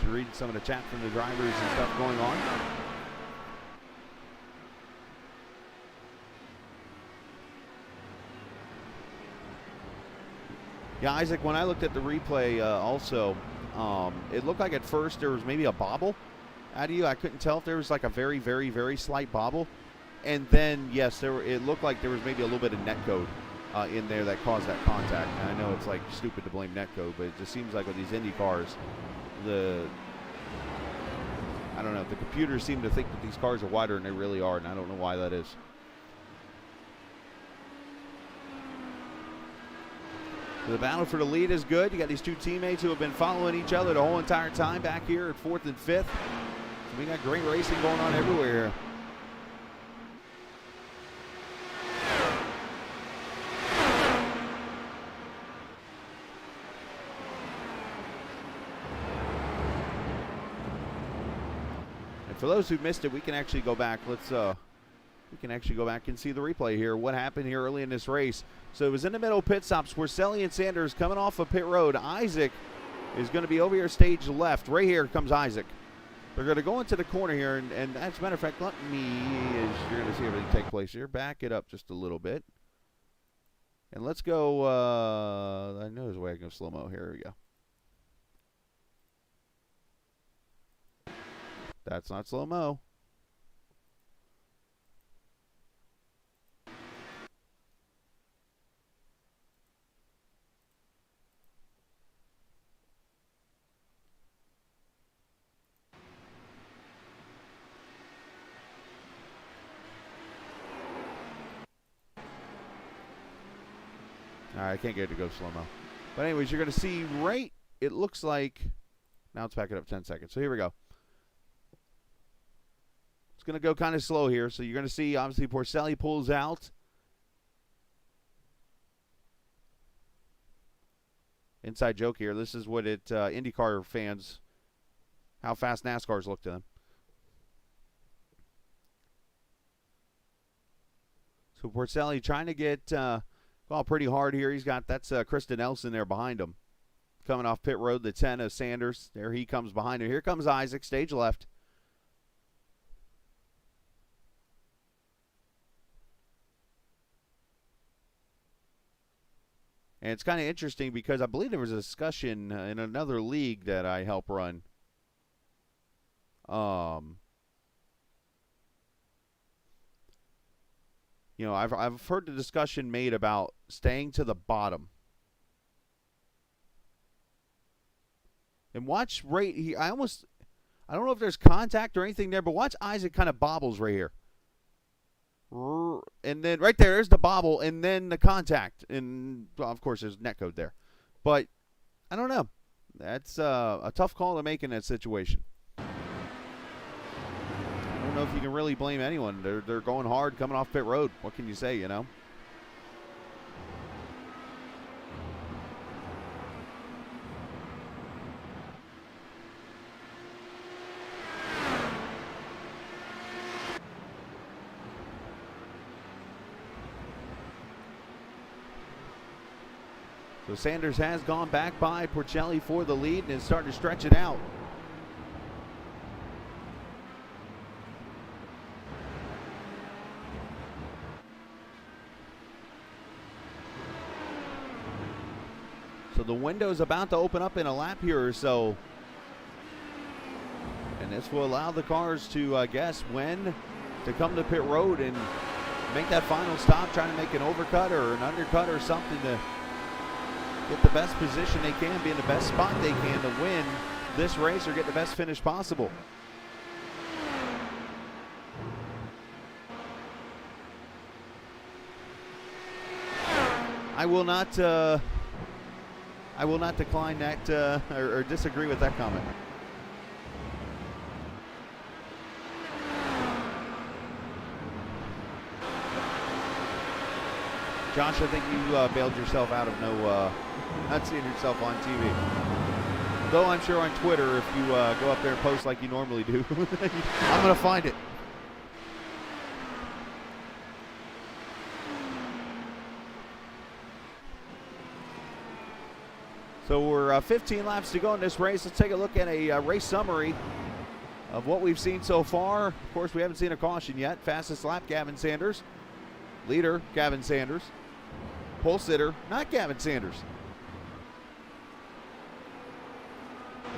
Speaker 1: Reading some of the chat from the drivers and stuff going on. Yeah, Isaac, when I looked at the replay also, it looked like at first there was maybe a bobble out of you. I couldn't tell if there was like a very, very, very slight bobble. And then, yes, it looked like there was maybe a little bit of netcode in there that caused that contact. And I know it's like stupid to blame netcode, but it just seems like with these Indy cars, I don't know, the computers seem to think that these cars are wider than they really are, and I don't know why that is. So the battle for the lead is good. You got these two teammates who have been following each other the whole entire time back here at 4th and 5th. So we got great racing going on everywhere here. For those who missed it, we can actually go back. We can actually go back and see the replay here. What happened here early in this race? So it was in the middle pit stops. Porcelli and Sanders coming off of pit road. Isaac is going to be over here stage left. Right here comes Isaac. They're going to go into the corner here, and as a matter of fact, you're going to see everything take place here. Back it up just a little bit. And let's go, I know there's a way I can go slow-mo. Here we go. That's not slow-mo. All right, I can't get it to go slow-mo. But anyways, you're going to see right, it looks like, now let's back it up 10 seconds. So here we go. Going to go kind of slow here, so you're going to see obviously Porcelli pulls out. Inside joke here. This is what IndyCar fans, how fast NASCARs look to them. So Porcelli trying to get pretty hard here. He's got, that's Kristen Nelson there behind him. Coming off pit road, the 10 of Sanders. There he comes behind him. Here comes Isaac, stage left. And it's kind of interesting because I believe there was a discussion in another league that I help run. You know, I've heard the discussion made about staying to the bottom. And watch right here. I don't know if there's contact or anything there, but watch Isaac kind of bobbles right here. And then right there's the bobble, and then the contact, and well, of course there's netcode there, but I don't know. That's a tough call to make in that situation. I don't know if you can really blame anyone. They're going hard coming off pit road. What can you say, you know? So Sanders has gone back by Porcelli for the lead and is starting to stretch it out. So the window's about to open up in a lap here or so. And this will allow the cars to guess when to come to pit road and make that final stop, trying to make an overcut or an undercut or something to get the best position they can, be in the best spot they can to win this race or get the best finish possible. I will not decline that or disagree with that comment. Josh, I think you bailed yourself out of not seeing yourself on TV. Though I'm sure on Twitter, if you go up there and post like you normally do, I'm going to find it. So we're 15 laps to go in this race. Let's take a look at a race summary of what we've seen so far. Of course, we haven't seen a caution yet. Fastest lap, Gavin Sanders. Leader, Gavin Sanders. Pole sitter, not Gavin Sanders.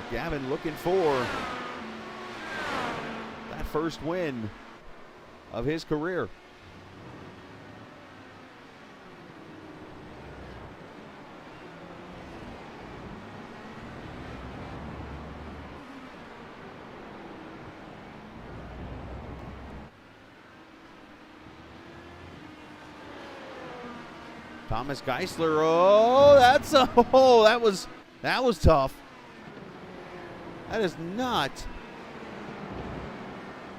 Speaker 1: Gavin looking for that first win of his career. Thomas Geisler, that was tough. That is not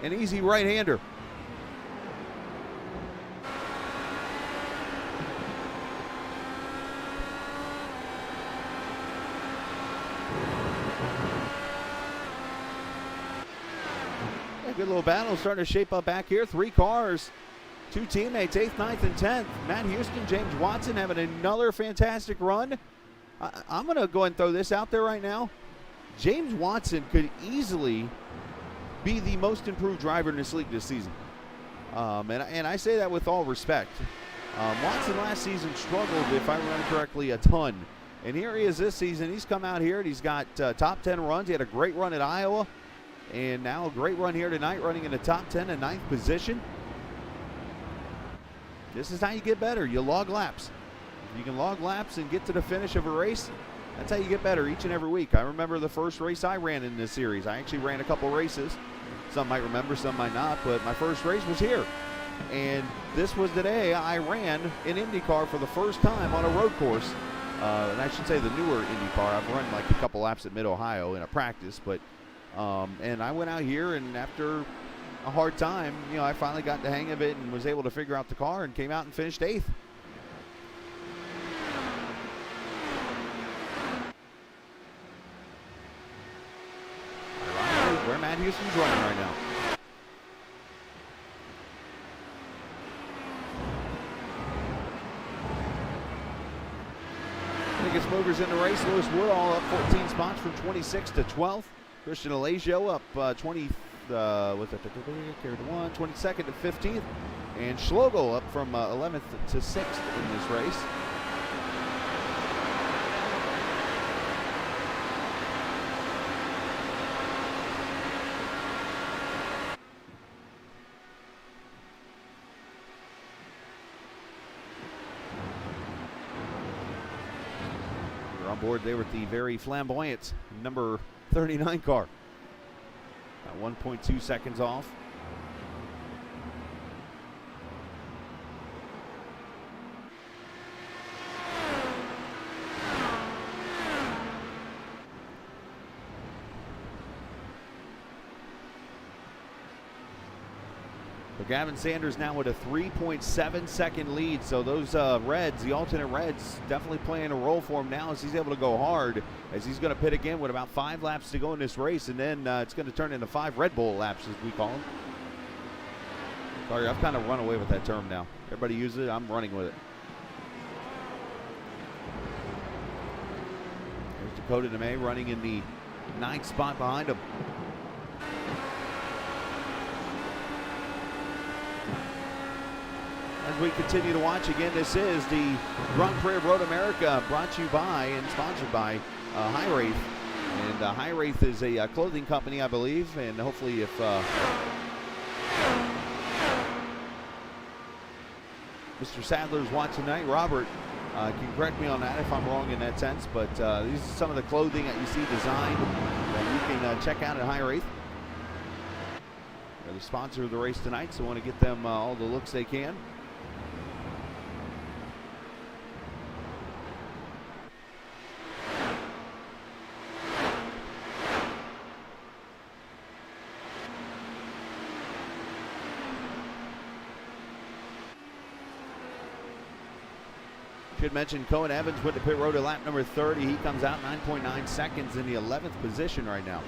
Speaker 1: an easy right-hander. Yeah, good little battle starting to shape up back here. 3 cars. 2 teammates, 8th, 9th, and 10th. Matt Houston, James Watson having another fantastic run. I'm going to go ahead and throw this out there right now. James Watson could easily be the most improved driver in this league this season. And I say that with all respect. Watson last season struggled, if I remember correctly, a ton. And here he is this season. He's come out here and he's got top 10 runs. He had a great run at Iowa. And now a great run here tonight, running in the top 10 and 9th position. This is how you get better. You log laps. If you can log laps and get to the finish of a race, that's how you get better each and every week. I remember the first race I ran in this series. I actually ran a couple races. Some might remember, some might not, but my first race was here. And this was the day I ran an IndyCar for the first time on a road course. And I should say the newer IndyCar. I've run like a couple laps at Mid-Ohio in a practice, but and I went out here, and after a hard time, I finally got the hang of it and was able to figure out the car and came out and finished 8th. Ironically, where Matt Houston's running right now. Biggest movers in the race, Lewis Woodall up 14 spots from 26th to 12th. Christian Alesio up 22nd to 15th, and Schlogo up from 11th to 6th in this race. We're on board there with the very flamboyant number 39 car. 1.2 seconds off. So Gavin Sanders now with a 3.7 second lead. So those Reds, the alternate Reds, definitely playing a role for him now as he's able to go hard, as he's going to pit again with about 5 laps to go in this race, and then it's going to turn into 5 Red Bull laps, as we call them. Sorry, I've kind of run away with that term now. Everybody uses it, I'm running with it. There's Dakota DeMay running in the 9th spot behind him. As we continue to watch, again, this is the Grand Prix of Road America, brought to you by and sponsored by Hiraeth. And Hiraeth is a clothing company, I believe, and hopefully if Mr. Sadler's watching tonight, Robert can correct me on that if I'm wrong in that sense, but these are some of the clothing that you see designed that you can check out at Hiraeth. They're the sponsor of the race tonight, so I want to get them all the looks they can. Should mention Cohen Evans went to pit road at lap number 30. He comes out 9.9 seconds in the 11th position right now.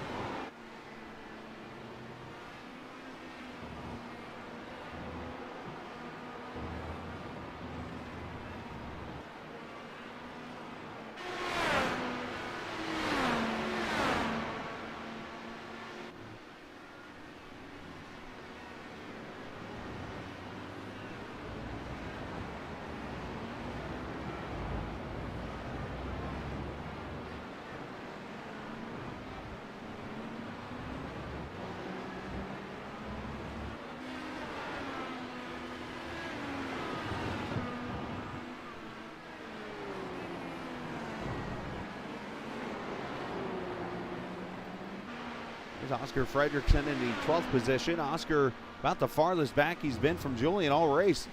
Speaker 1: There's Oscar Fredrickson in the 12th position. Oscar about the farthest back he's been from Julian all race.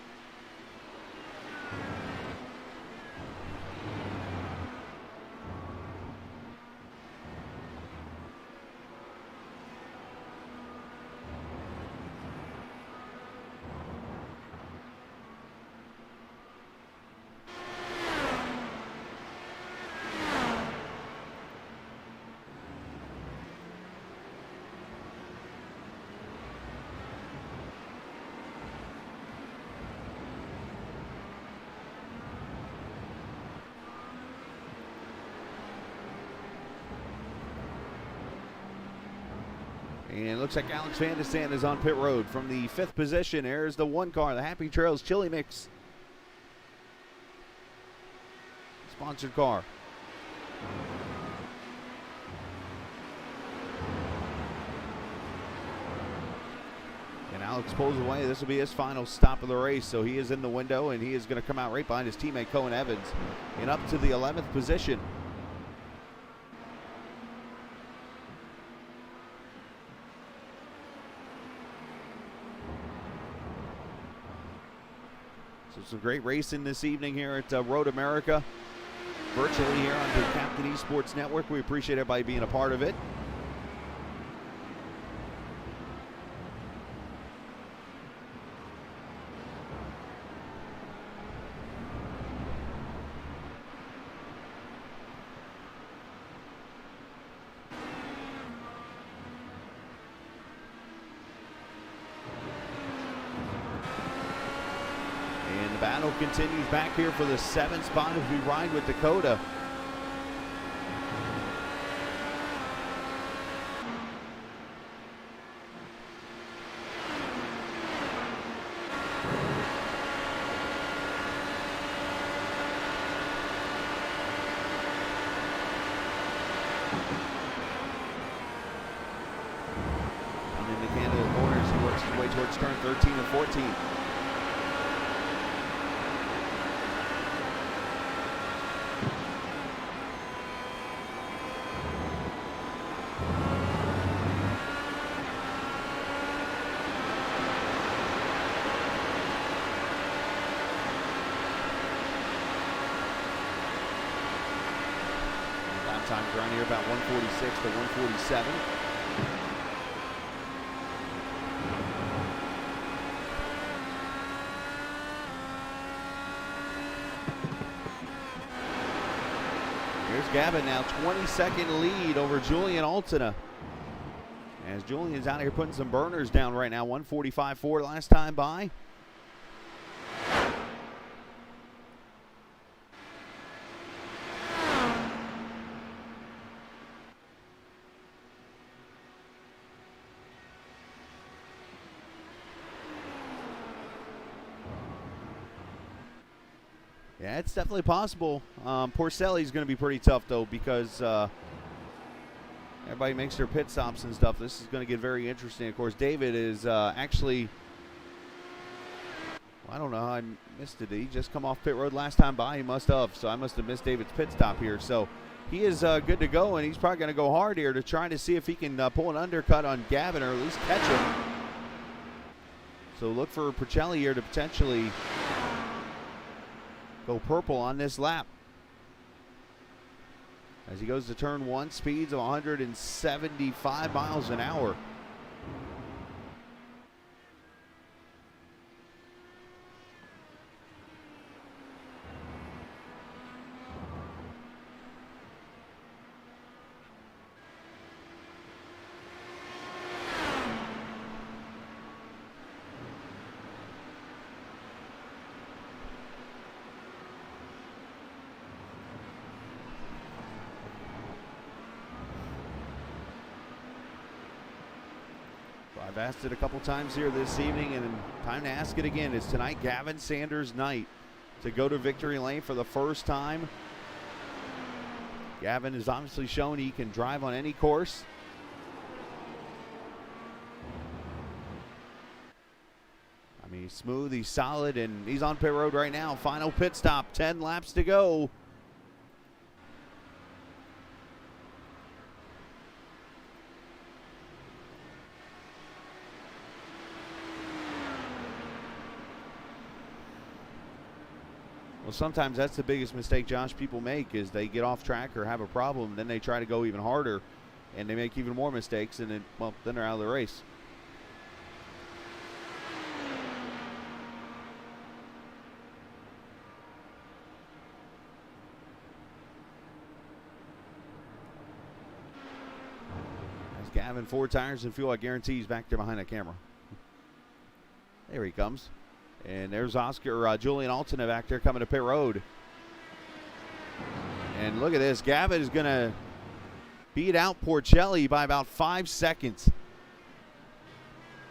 Speaker 1: And it looks like Alex Van de Sand is on pit road from the 5th position. There's the 1 car, the Happy Trails Chili Mix sponsored car. And Alex pulls away. This will be his final stop of the race. So he is in the window, and he is going to come out right behind his teammate Cohen Evans and up to the 11th position. So some great racing this evening here at Road America, virtually here on the Captain Esports Network. We appreciate everybody being a part of it. And the battle continues back here for the 7th spot as we ride with Dakota. Coming into Canada corners, he works his way towards turn 13 and 14. Times around here about 146 to 147. Here's Gavin now, 22nd lead over Julian Altina. As Julian's out here putting some burners down right now, 145.4 last time by. Yeah, it's definitely possible. Porcelli's going to be pretty tough, though, because everybody makes their pit stops and stuff. This is going to get very interesting. Of course, David is actually, well, I don't know how I missed it. Did he just come off pit road last time by? He must have. So I must have missed David's pit stop here. So he is good to go, and he's probably going to go hard here to try to see if he can pull an undercut on Gavin or at least catch him. So look for Porcelli here to potentially go purple on this lap. As he goes to turn 1, speeds of 175 miles an hour. I've asked it a couple times here this evening, and time to ask it again. Is tonight Gavin Sanders' night to go to victory lane for the first time? Gavin has obviously shown he can drive on any course. I mean, he's smooth, he's solid, and he's on pit road right now. Final pit stop, 10 laps to go. Well, sometimes that's the biggest mistake, Josh, people make is they get off track or have a problem, then they try to go even harder, and they make even more mistakes, and then, well, then they're out of the race. As Gavin, 4 tires and fuel, I guarantee he's back there behind that camera. There he comes. And there's Julian Alton back there coming to pit road. And look at this. Gavin is going to beat out Porcelli by about 5 seconds.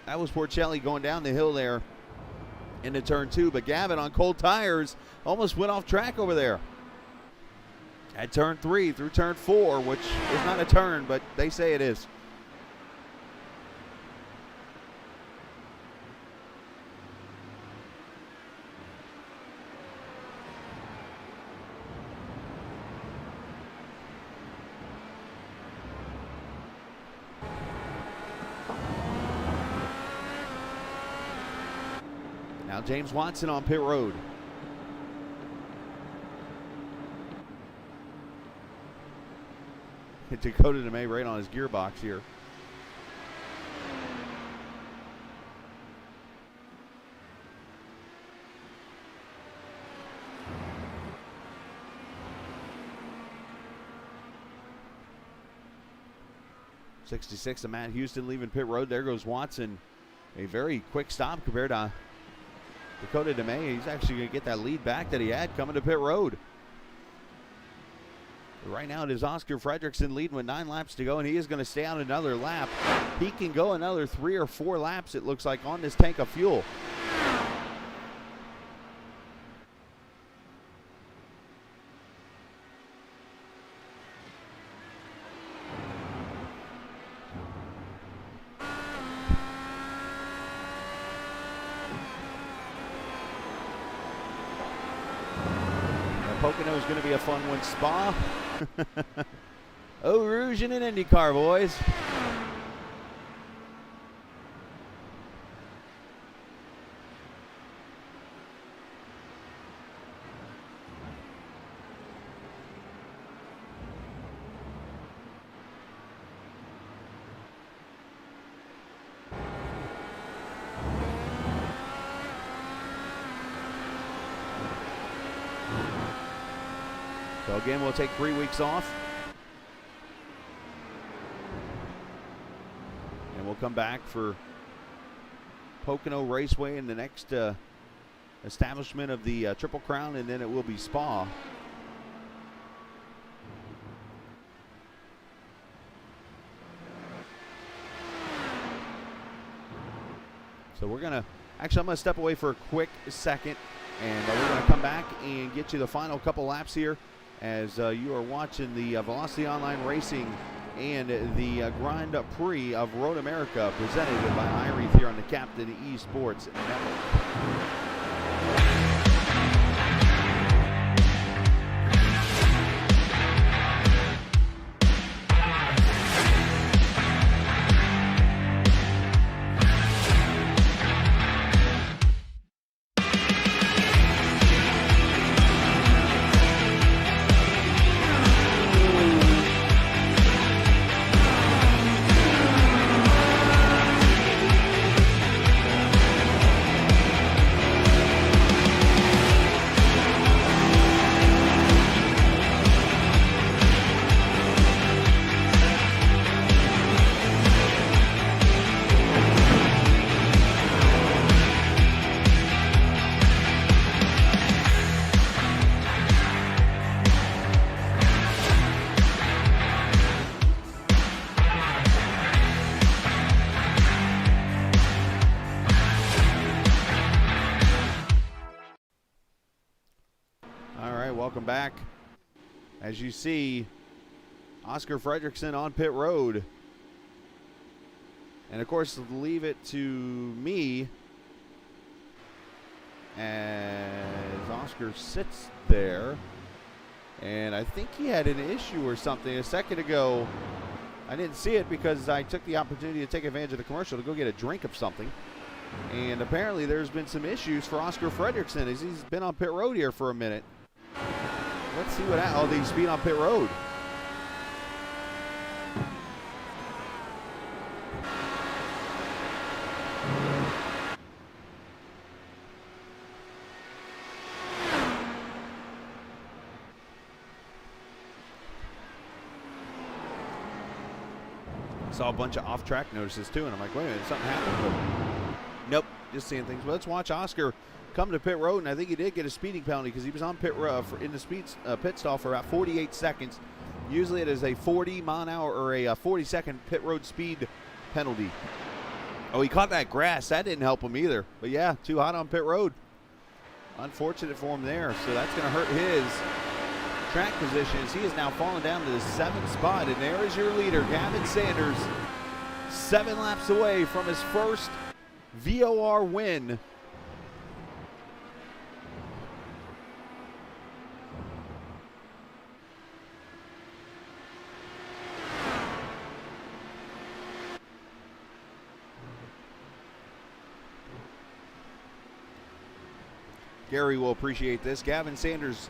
Speaker 1: That was Porcelli going down the hill there into turn 2. But Gavin on cold tires almost went off track over there. At turn 3 through turn 4, which is not a turn, but they say it is. Now James Watson on pit road. Hit Dakota DeMay right on his gearbox here. '66 of Matt Houston leaving pit road. There goes Watson. A very quick stop compared to Dakota DeMay. He's actually going to get that lead back that he had coming to pit road. But right now it is Oscar Fredrickson leading with 9 laps to go, and he is going to stay out another lap. He can go another 3 or 4 laps, it looks like, on this tank of fuel. Pocono is going to be a fun one. Spa. Eau Rouge and an IndyCar, boys. So again, we'll take 3 weeks off. And we'll come back for Pocono Raceway in the next establishment of the Triple Crown, and then it will be Spa. So we're going to, actually I'm going to step away for a quick second. And we're going to come back and get you the final couple laps here as you are watching the Velocity Online Racing and the Grand Prix of Road America presented by iRacing here on the Captain Esports Network. Welcome back. As you see, Oscar Fredrickson on pit road. And of course, leave it to me as Oscar sits there. And I think he had an issue or something a second ago. I didn't see it because I took the opportunity to take advantage of the commercial to go get a drink of something. And apparently there's been some issues for Oscar Fredrickson as he's been on pit road here for a minute. Let's see what happens. Oh, they speed on pit road. Saw a bunch of off-track notices too, and I'm like, wait a minute, something happened? But nope, just seeing things. But let's watch Oscar come to pit road, and I think he did get a speeding penalty because he was on pit in the pit stall for about 48 seconds. Usually it is a 40-mile-an-hour or a 40-second pit road speed penalty. Oh, he caught that grass. That didn't help him either. But yeah, too hot on pit road. Unfortunate for him there. So that's going to hurt his track positions. He is now falling down to the 7th spot, and there is your leader, Gavin Sanders, 7 laps away from his first VOR win. Gary will appreciate this. Gavin Sanders'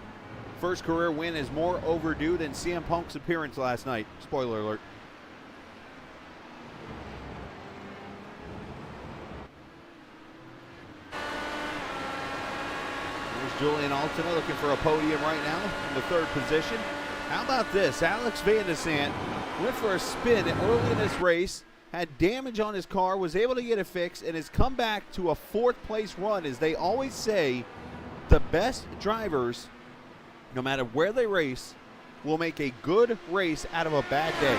Speaker 1: first career win is more overdue than CM Punk's appearance last night. Spoiler alert. There's Julian Altina looking for a podium right now in the 3rd position. How about this? Alex Van de Sant went for a spin early in this race, had damage on his car, was able to get it fixed, and has come back to a 4th place run. As they always say, the best drivers, no matter where they race, will make a good race out of a bad day.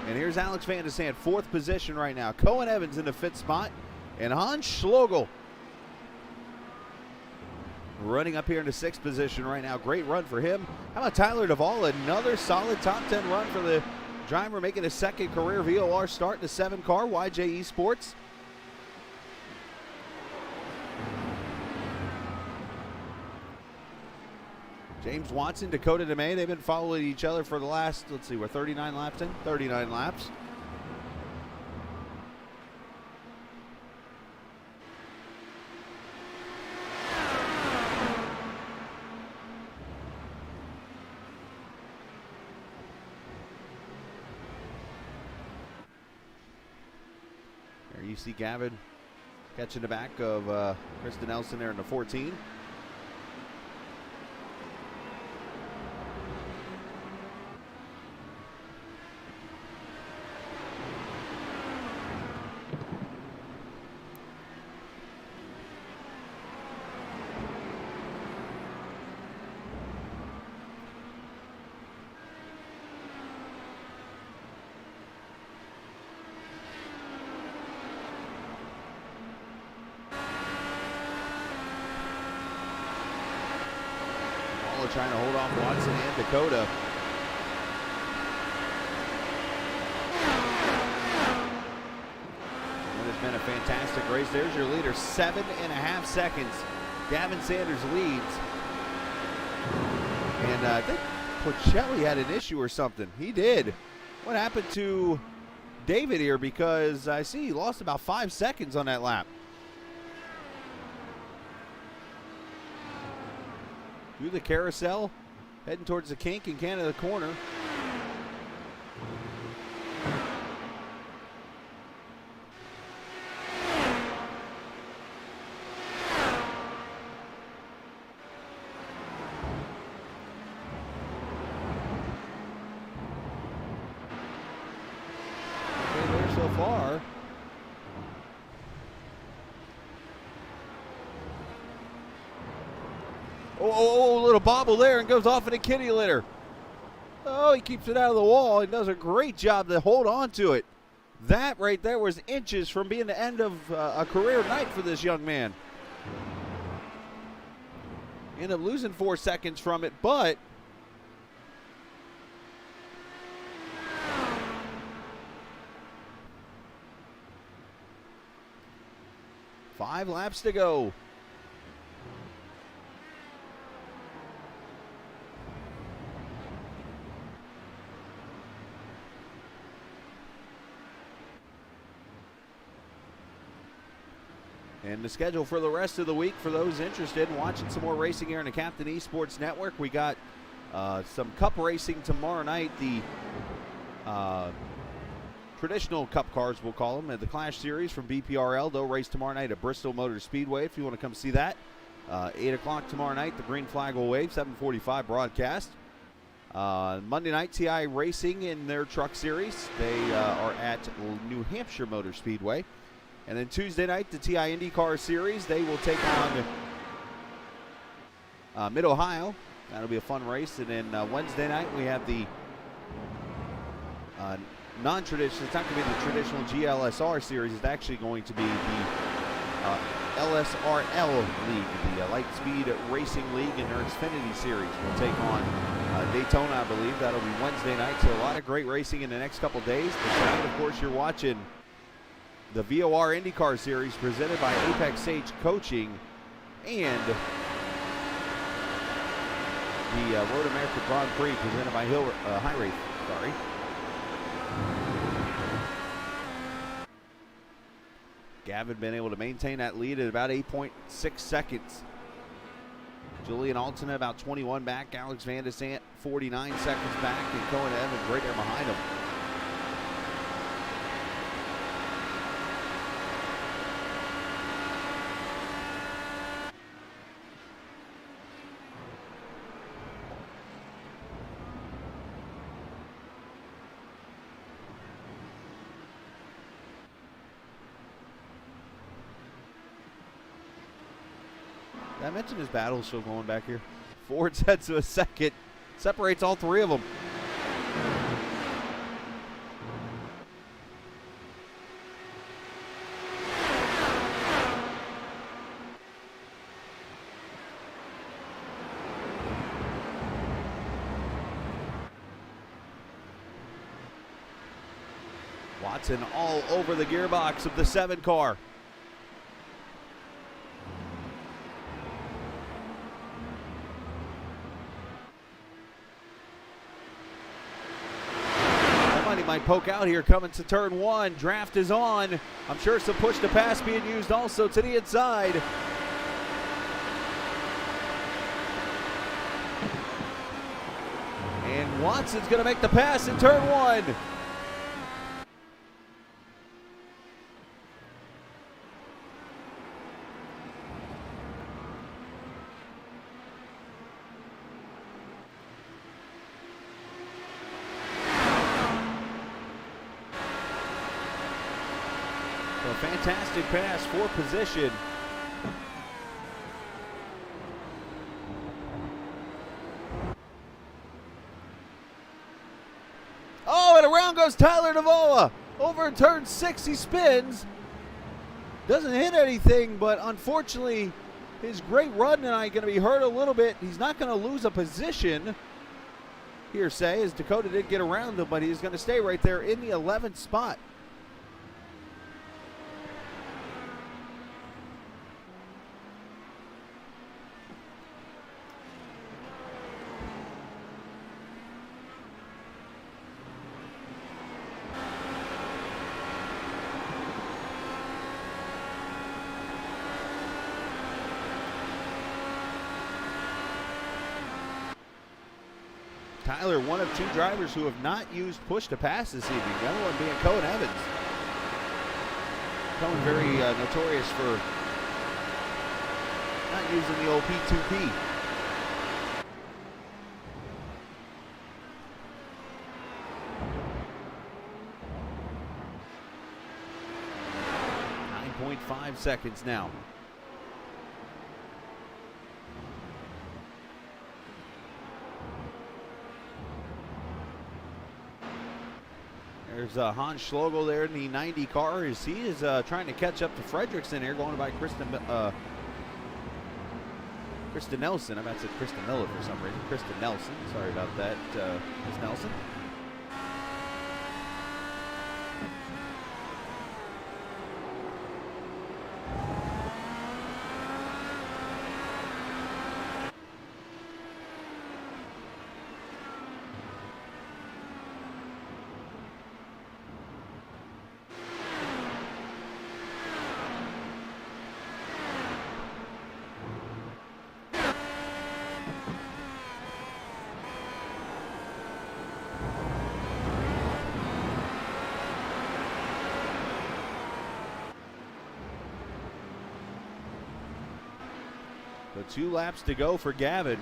Speaker 1: And here's Alex Van de Sant, 4th position right now. Cohen Evans in the 5th spot, and Hans Schlegel running up here in the 6th position right now. Great run for him. How about Tyler Duvall? Another solid top 10 run for the driver, making his 2nd career VOR start in the 7 car, YJ Esports. James Watson, Dakota DeMay, they've been following each other for the last, let's see, we're 39 laps in? 39 laps. There you see Gavin catching the back of Kristen Nelson there in the 14. trying to hold off Watson and Dakota. It has been a fantastic race. There's your leader, 7.5 seconds. Gavin Sanders leads. And I think Pocelli had an issue or something. He did. What happened to David here? Because I see he lost about 5 seconds on that lap. Through the carousel, heading towards the kink in Canada corner. Okay, there so far. Oh, little bobble there and goes off in a kitty litter. Oh, he keeps it out of the wall and does a great job to hold on to it. That right there was inches from being the end of a career night for this young man. Ended up losing 4 seconds from it, but five laps to go. And the schedule for the rest of the week, for those interested in watching some more racing here on the Captain Esports Network, we got some Cup racing tomorrow night. The traditional Cup cars, we'll call them, at the Clash Series from BPRL. They'll race tomorrow night at Bristol Motor Speedway if you want to come see that. 8 o'clock tomorrow night, the Green Flag will wave, 7:45 broadcast. Monday night, TI Racing in their truck series. They are at New Hampshire Motor Speedway. And then Tuesday night, the TI IndyCar Series, they will take on Mid-Ohio. That'll be a fun race. And then Wednesday night, we have the non-traditional, it's not going to be the traditional GLSR Series. It's actually going to be the LSRL League, the Light Speed Racing League in their Xfinity Series. We'll take on Daytona, I believe. That'll be Wednesday night. So a lot of great racing in the next couple days. But tonight, of course, you're watching the VOR IndyCar Series presented by Apex Sage Coaching and the Road America Grand Prix presented by Hiraeth. Sorry. Gavin been able to maintain that lead at about 8.6 seconds. Julian Altena about 21 back. Alex Van de Sant 49 seconds back. And Cohen Evans right there behind him. I mentioned his battle still going back here. Ford's heads to a second. Separates all three of them. Watson all over the gearbox of the 7 car. Might poke out here coming to turn 1. Draft is on. I'm sure some push to pass being used also to the inside. And Watson's going to make the pass in turn 1. A fantastic pass for position. Oh, and around goes Tyler Navoa. Over in turn 6, he spins. Doesn't hit anything, but unfortunately, his great run tonight going to be hurt a little bit. He's not going to lose a position, hearsay, as Dakota did get around him, but he's going to stay right there in the 11th spot. Tyler, one of two drivers who have not used push to pass this evening. The other one being Cohen Evans. Cohen very notorious for not using the old P2P. .5 seconds now. There's Hans Schlegel there in the 90 car as he is trying to catch up to Fredrickson here, going by Kristen Nelson. I about to say Kristen Miller for some reason. Kristen Nelson. Sorry about that, Ms. Nelson. So 2 laps to go for Gavin.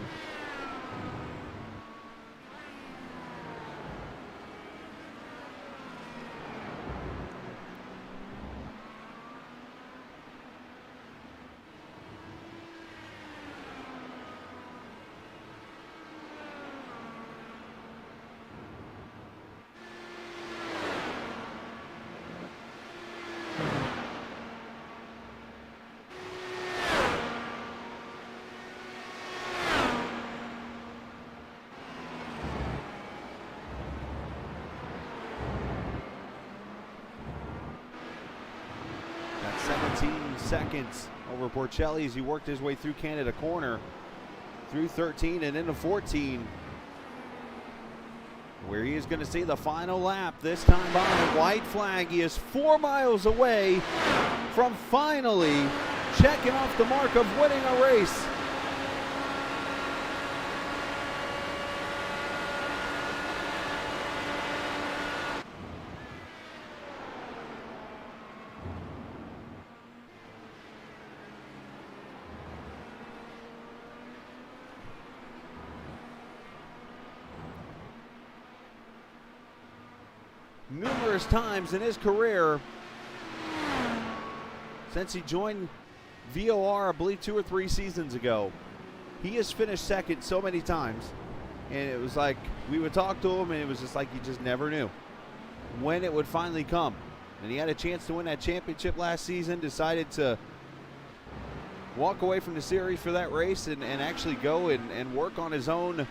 Speaker 1: Seconds over Porcelli as he worked his way through Canada corner, through 13 and into 14, where he is going to see the final lap. This time by the white flag. He is 4 miles away from finally checking off the mark of winning a race. Numerous times in his career since he joined VOR, I believe 2 or 3 seasons ago, he has finished second so many times, and it was like we would talk to him and it was just like you just never knew when it would finally come. And he had a chance to win that championship last season, decided to walk away from the series for that race and actually go and work on his own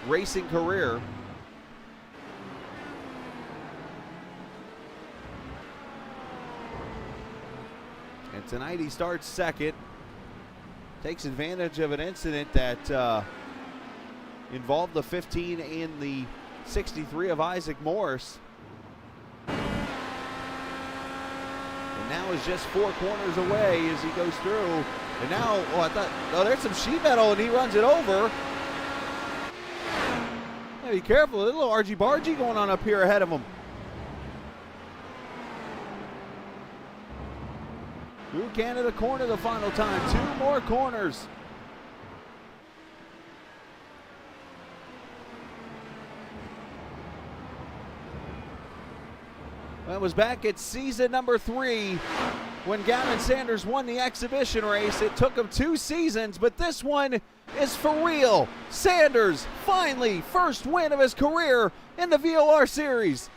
Speaker 1: racing career. And tonight he starts second, takes advantage of an incident that involved the 15 and the 63 of Isaac Morse. And now is just 4 corners away as he goes through. And now, there's some sheet metal and he runs it over. Yeah, be careful, a little argy-bargy going on up here ahead of him. Through Canada corner the final time. 2 more corners. That was back at season number 3 when Gavin Sanders won the exhibition race. It took him 2 seasons, but this one is for real. Sanders, finally, first win of his career in the VOR Series.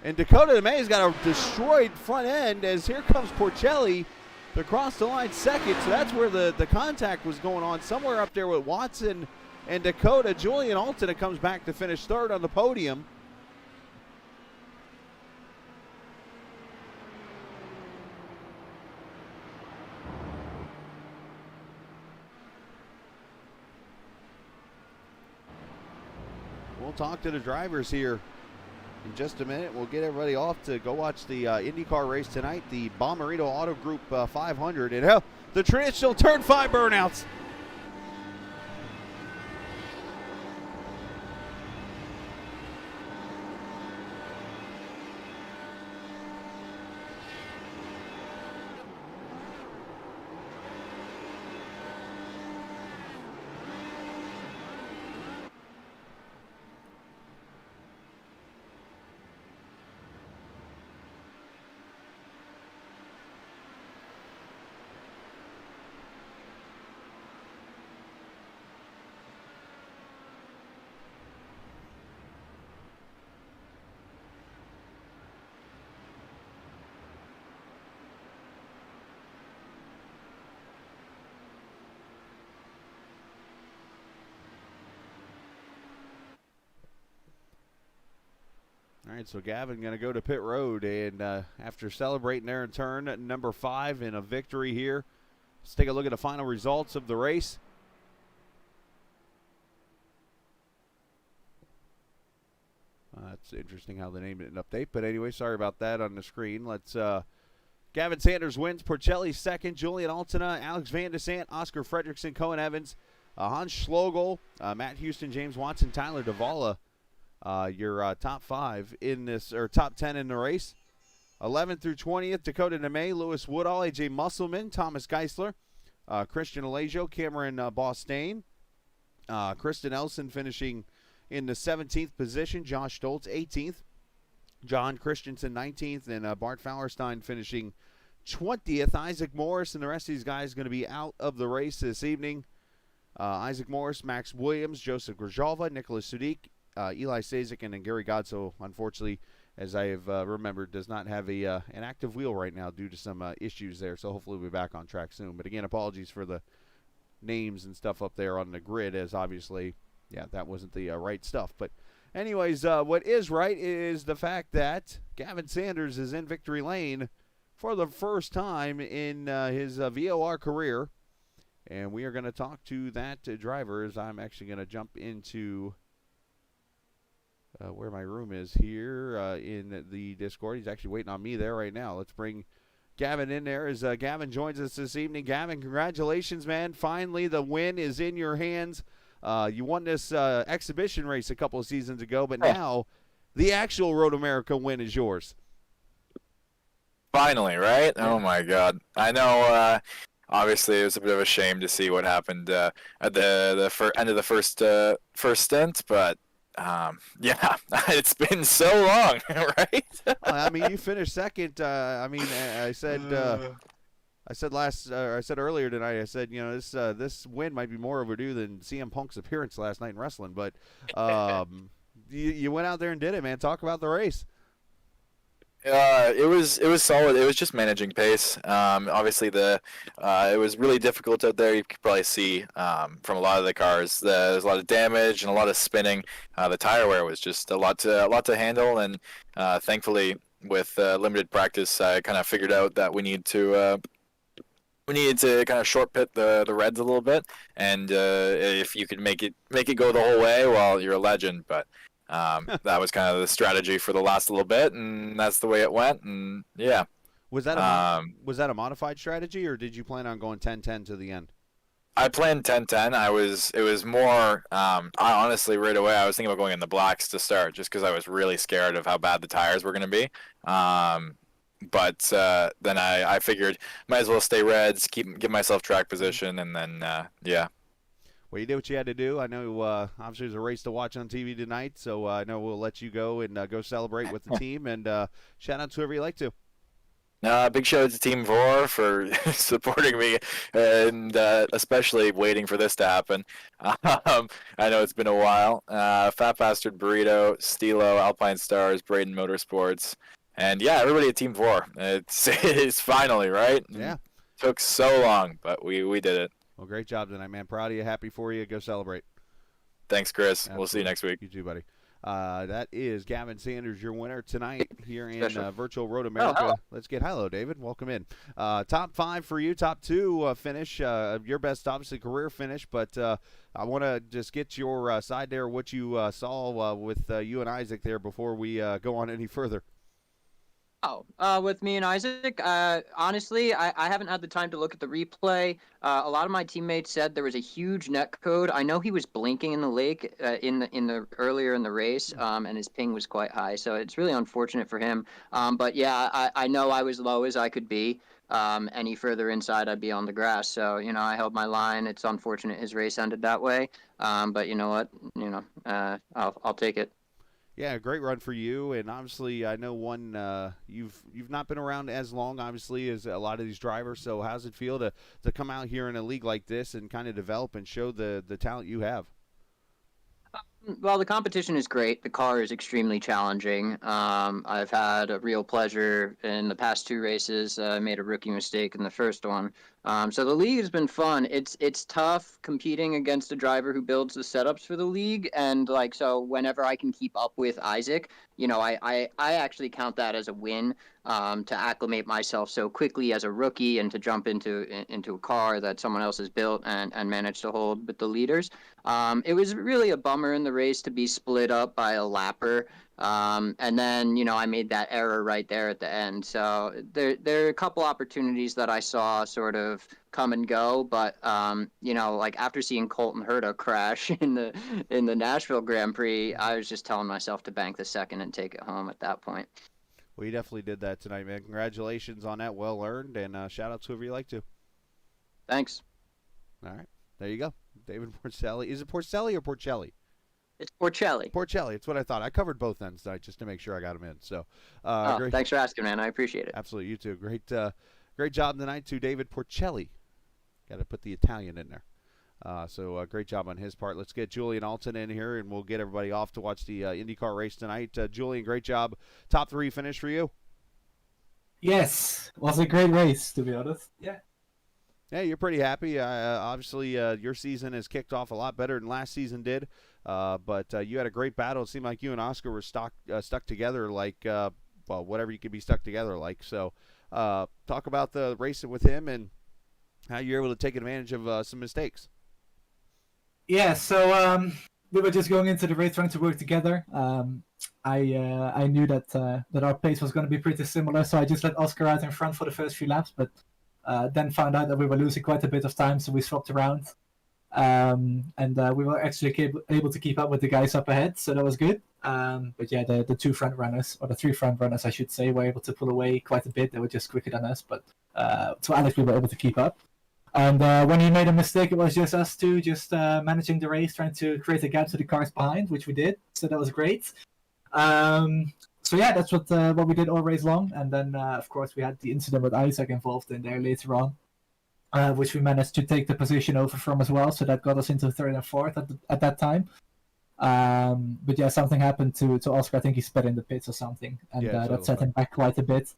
Speaker 1: And Dakota DeMay's got a destroyed front end as here comes Porcelli to cross the line second. So that's where the contact was going on, somewhere up there with Watson and Dakota. Julian Alton comes back to finish third on the podium. We'll talk to the drivers here in just a minute. We'll get everybody off to go watch the IndyCar race tonight, the Bommarito Auto Group 500. And hell, the traditional turn 5 burnouts. All right, so Gavin going to go to pit road, and after celebrating there in turn number 5 in a victory here, let's take a look at the final results of the race. That's interesting how they named it in update, but anyway, sorry about that on the screen. Let's Gavin Sanders wins, Porcelli second, Julian Altena, Alex Van de Sant, Oscar Fredrickson, Cohen Evans, Hans Schlogel, Matt Houston, James Watson, Tyler Davala. Your top 5 in this, or top 10 in the race. 11th through 20th, Dakota DeMay, Lewis Woodall, AJ Musselman, Thomas Geisler, Christian Alejo, Cameron Bostain, Kristen Elson finishing in the 17th position, Josh Stoltz 18th, John Christensen 19th, and Bart Fallerstein finishing 20th. Isaac Morris and the rest of these guys going to be out of the race this evening. Isaac Morris, Max Williams, Joseph Grzelva, Nicholas Sudik, Eli Sazik, and then Gary Godso, unfortunately, as I have remembered, does not have an active wheel right now due to some issues there. So hopefully we'll be back on track soon. But again, apologies for the names and stuff up there on the grid, as obviously, yeah, that wasn't the right stuff. But anyways, what is right is the fact that Gavin Sanders is in victory lane for the first time in his VOR career. And we are going to talk to that driver as I'm actually going to jump into where my room is here in the Discord. He's actually waiting on me there right now. Let's bring Gavin in there as Gavin joins us this evening. Gavin, congratulations, man. Finally, the win is in your hands. You won this exhibition race a couple of seasons ago, but now the actual Road America win is yours.
Speaker 2: Finally, right? Yeah. Oh, my God. I know, obviously, it was a bit of a shame to see what happened at the end of the first stint, but yeah, it's been so long, right?
Speaker 1: I mean, you finished second. I said earlier tonight. I said, you know, this win might be more overdue than CM Punk's appearance last night in wrestling. But you went out there and did it, man. Talk about the race.
Speaker 2: It was solid. It was just managing pace. Obviously, it was really difficult out there. You could probably see from a lot of the cars. There's a lot of damage and a lot of spinning. The tire wear was just a lot to handle, and thankfully, with limited practice, I kind of figured out that we needed to kind of short pit the reds a little bit, and if you could make it go the whole way, well, you're a legend. But that was kind of the strategy for the last little bit, and that's the way it went. And yeah,
Speaker 1: was that a modified strategy, or did you plan on going 10-10 to the end?
Speaker 2: I planned 10-10. It was more. I honestly right away I was thinking about going in the blacks to start, just because I was really scared of how bad the tires were going to be. But then I figured might as well stay reds, give myself track position, and then yeah.
Speaker 1: Well, you did what you had to do. I know obviously there's a race to watch on TV tonight, so I know we'll let you go and go celebrate with the team, and shout out to whoever you like to.
Speaker 2: Big shout out to Team VOR for supporting me and especially waiting for this to happen. I know it's been a while. Fat Bastard Burrito, Stilo, Alpine Stars, Braden Motorsports, and yeah, everybody at Team VOR. It's finally, right?
Speaker 1: Yeah.
Speaker 2: Took so long, but we did it.
Speaker 1: Well, great job tonight, man. Proud of you. Happy for you. Go celebrate.
Speaker 2: Thanks, Chris.
Speaker 1: Absolutely.
Speaker 2: We'll see you next week.
Speaker 1: You too, buddy. That is Gavin Sanders, your winner tonight here in Virtual Road
Speaker 3: Oh,
Speaker 1: America.
Speaker 3: hello.
Speaker 1: Let's get hello, David. Welcome in. Top 5 for you, top 2 finish. Your best, obviously, career finish, but I want to just get your side there, what you saw with you and Isaac there before we go on any further.
Speaker 3: With me and Isaac, honestly, I haven't had the time to look at the replay. A lot of my teammates said there was a huge net code. I know he was blinking in the lake in the earlier in the race, and his ping was quite high. So it's really unfortunate for him. But yeah, I know I was low as I could be. Any further inside, I'd be on the grass. So I held my line. It's unfortunate his race ended that way. But you know what? I'll take it.
Speaker 1: Yeah, great run for you, and obviously I know you've not been around as long, obviously, as a lot of these drivers. So how's it feel to come out here in a league like this and kind of develop and show the talent you have?
Speaker 3: Well, the competition is great. The car is extremely challenging. I've had a real pleasure in the past 2 races. I made a rookie mistake in the first one. So the league has been fun. It's tough competing against a driver who builds the setups for the league, and so whenever I can keep up with Isaac, I actually count that as a win. To acclimate myself so quickly as a rookie and to jump into a car that someone else has built and manage to hold with the leaders. It was really a bummer in the race to be split up by a lapper. And then, I made that error right there at the end. So there are a couple opportunities that I saw sort of come and go. But, after seeing Colton Herta crash in the Nashville Grand Prix, I was just telling myself to bank the second and take it home at that point.
Speaker 1: Well, you definitely did that tonight, man. Congratulations on that. Well earned, and shout out to whoever you like to.
Speaker 3: Thanks.
Speaker 1: All right. There you go. David Porcelli. Is it Porcelli or Porcelli?
Speaker 3: It's Porcelli.
Speaker 1: Porcelli. It's what I thought. I covered both ends tonight just to make sure I got them in. So, great.
Speaker 3: Thanks for asking, man. I appreciate it.
Speaker 1: Absolutely. You too. Great job tonight to David Porcelli. Got to put the Italian in there. So great job on his part. Let's get Julian Alton in here, and we'll get everybody off to watch the IndyCar race tonight. Julian, great job. Top 3 finish for you.
Speaker 4: Yes, it was a great race, to be honest. Yeah.
Speaker 1: Yeah, you're pretty happy. Obviously, your season has kicked off a lot better than last season did. But you had a great battle. It seemed like you and Oscar were stuck together like, whatever you could be stuck together like. So talk about the racing with him and how you're able to take advantage of some mistakes.
Speaker 4: Yeah, so we were just going into the race trying to work together. I knew that our pace was going to be pretty similar, so I just let Oscar out in front for the first few laps, but then found out that we were losing quite a bit of time, so we swapped around. And we were actually able to keep up with the guys up ahead, so that was good. But yeah, the 2 front runners, or the 3 front runners, I should say, were able to pull away quite a bit. They were just quicker than us, but to Alex, we were able to keep up. And when he made a mistake, it was just us 2 just managing the race, trying to create a gap to the cars behind, which we did. So that was great. So yeah, that's what we did all race long. And then, of course, we had the incident with Isaac involved in there later on, which we managed to take the position over from as well. So that got us into 3rd and 4th at that time. But yeah, something happened to Oscar. I think he sped in the pits or something, and that set him back quite a bit.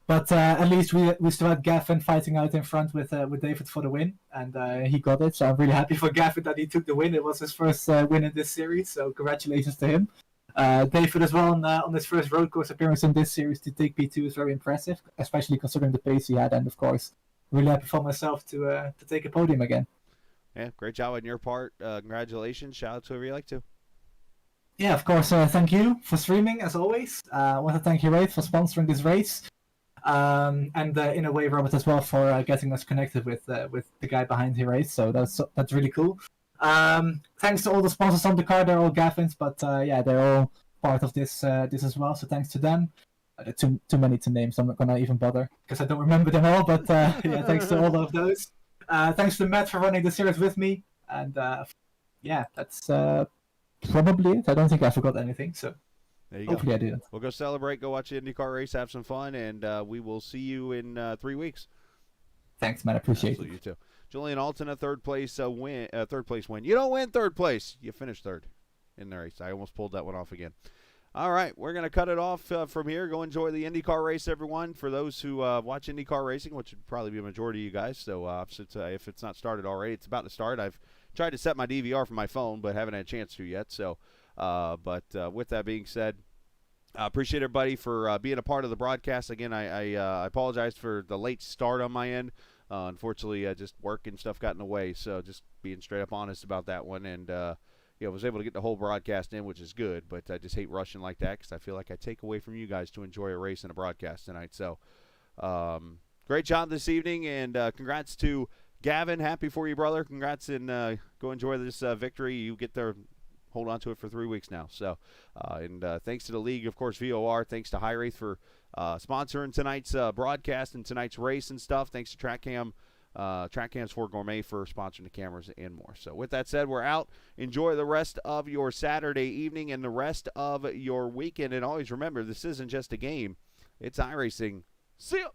Speaker 4: But at least we still had Gavin fighting out in front with David for the win, and he got it. So I'm really happy for Gavin that he took the win. It was his first win in this series, so congratulations to him. David as well on his first road course appearance in this series to take P2 is very impressive, especially considering the pace he had, and of course, really happy for myself to take a podium again.
Speaker 1: Yeah, great job on your part. Congratulations. Shout out to whoever you like to.
Speaker 4: Yeah, of course. Thank you for streaming, as always. I want to thank Hiraeth for sponsoring this race. And in a way, Robert as well for getting us connected with the guy behind Hiraeth. So that's really cool. Thanks to all the sponsors on the car. They're all Gavin's, but yeah, they're all part of this as well. So thanks to them. Too many to name, so I'm not gonna even bother because I don't remember them all. But yeah, thanks to all of those. Thanks to Matt for running the series with me. And yeah, that's probably it. I don't think I forgot anything. So.
Speaker 1: There you
Speaker 4: Hopefully
Speaker 1: go.
Speaker 4: I do that.
Speaker 1: We'll go celebrate, go watch the IndyCar race, have some fun, and we will see you in 3 weeks.
Speaker 4: Thanks, man. I appreciate
Speaker 1: Absolutely,
Speaker 4: it.
Speaker 1: you too. Julian Alton, a third place win. You don't win third place. You finish third in the race. I almost pulled that one off again. All right, we're going to cut it off from here. Go enjoy the IndyCar race, everyone. For those who watch IndyCar racing, which would probably be a majority of you guys, so if it's not started already, it's about to start. I've tried to set my DVR from my phone, but haven't had a chance to yet. So, but with that being said, I appreciate everybody for being a part of the broadcast. Again, I apologize for the late start on my end. Unfortunately, just work and stuff got in the way, so just being straight up honest about that one. And was able to get the whole broadcast in, which is good, but I just hate rushing like that because I feel like I take away from you guys to enjoy a race and a broadcast tonight. So, great job this evening, and congrats to Gavin. Happy for you, brother. Congrats, and go enjoy this victory. You get to hold on to it for 3 weeks now. So, and thanks to the league, of course, VOR. Thanks to Hiraeth for sponsoring tonight's broadcast and tonight's race and stuff. Thanks to TrackCam 4 Gourmet for sponsoring the cameras and more. So with that said, we're out. Enjoy the rest of your Saturday evening and the rest of your weekend. And always remember, this isn't just a game. It's iRacing. See ya!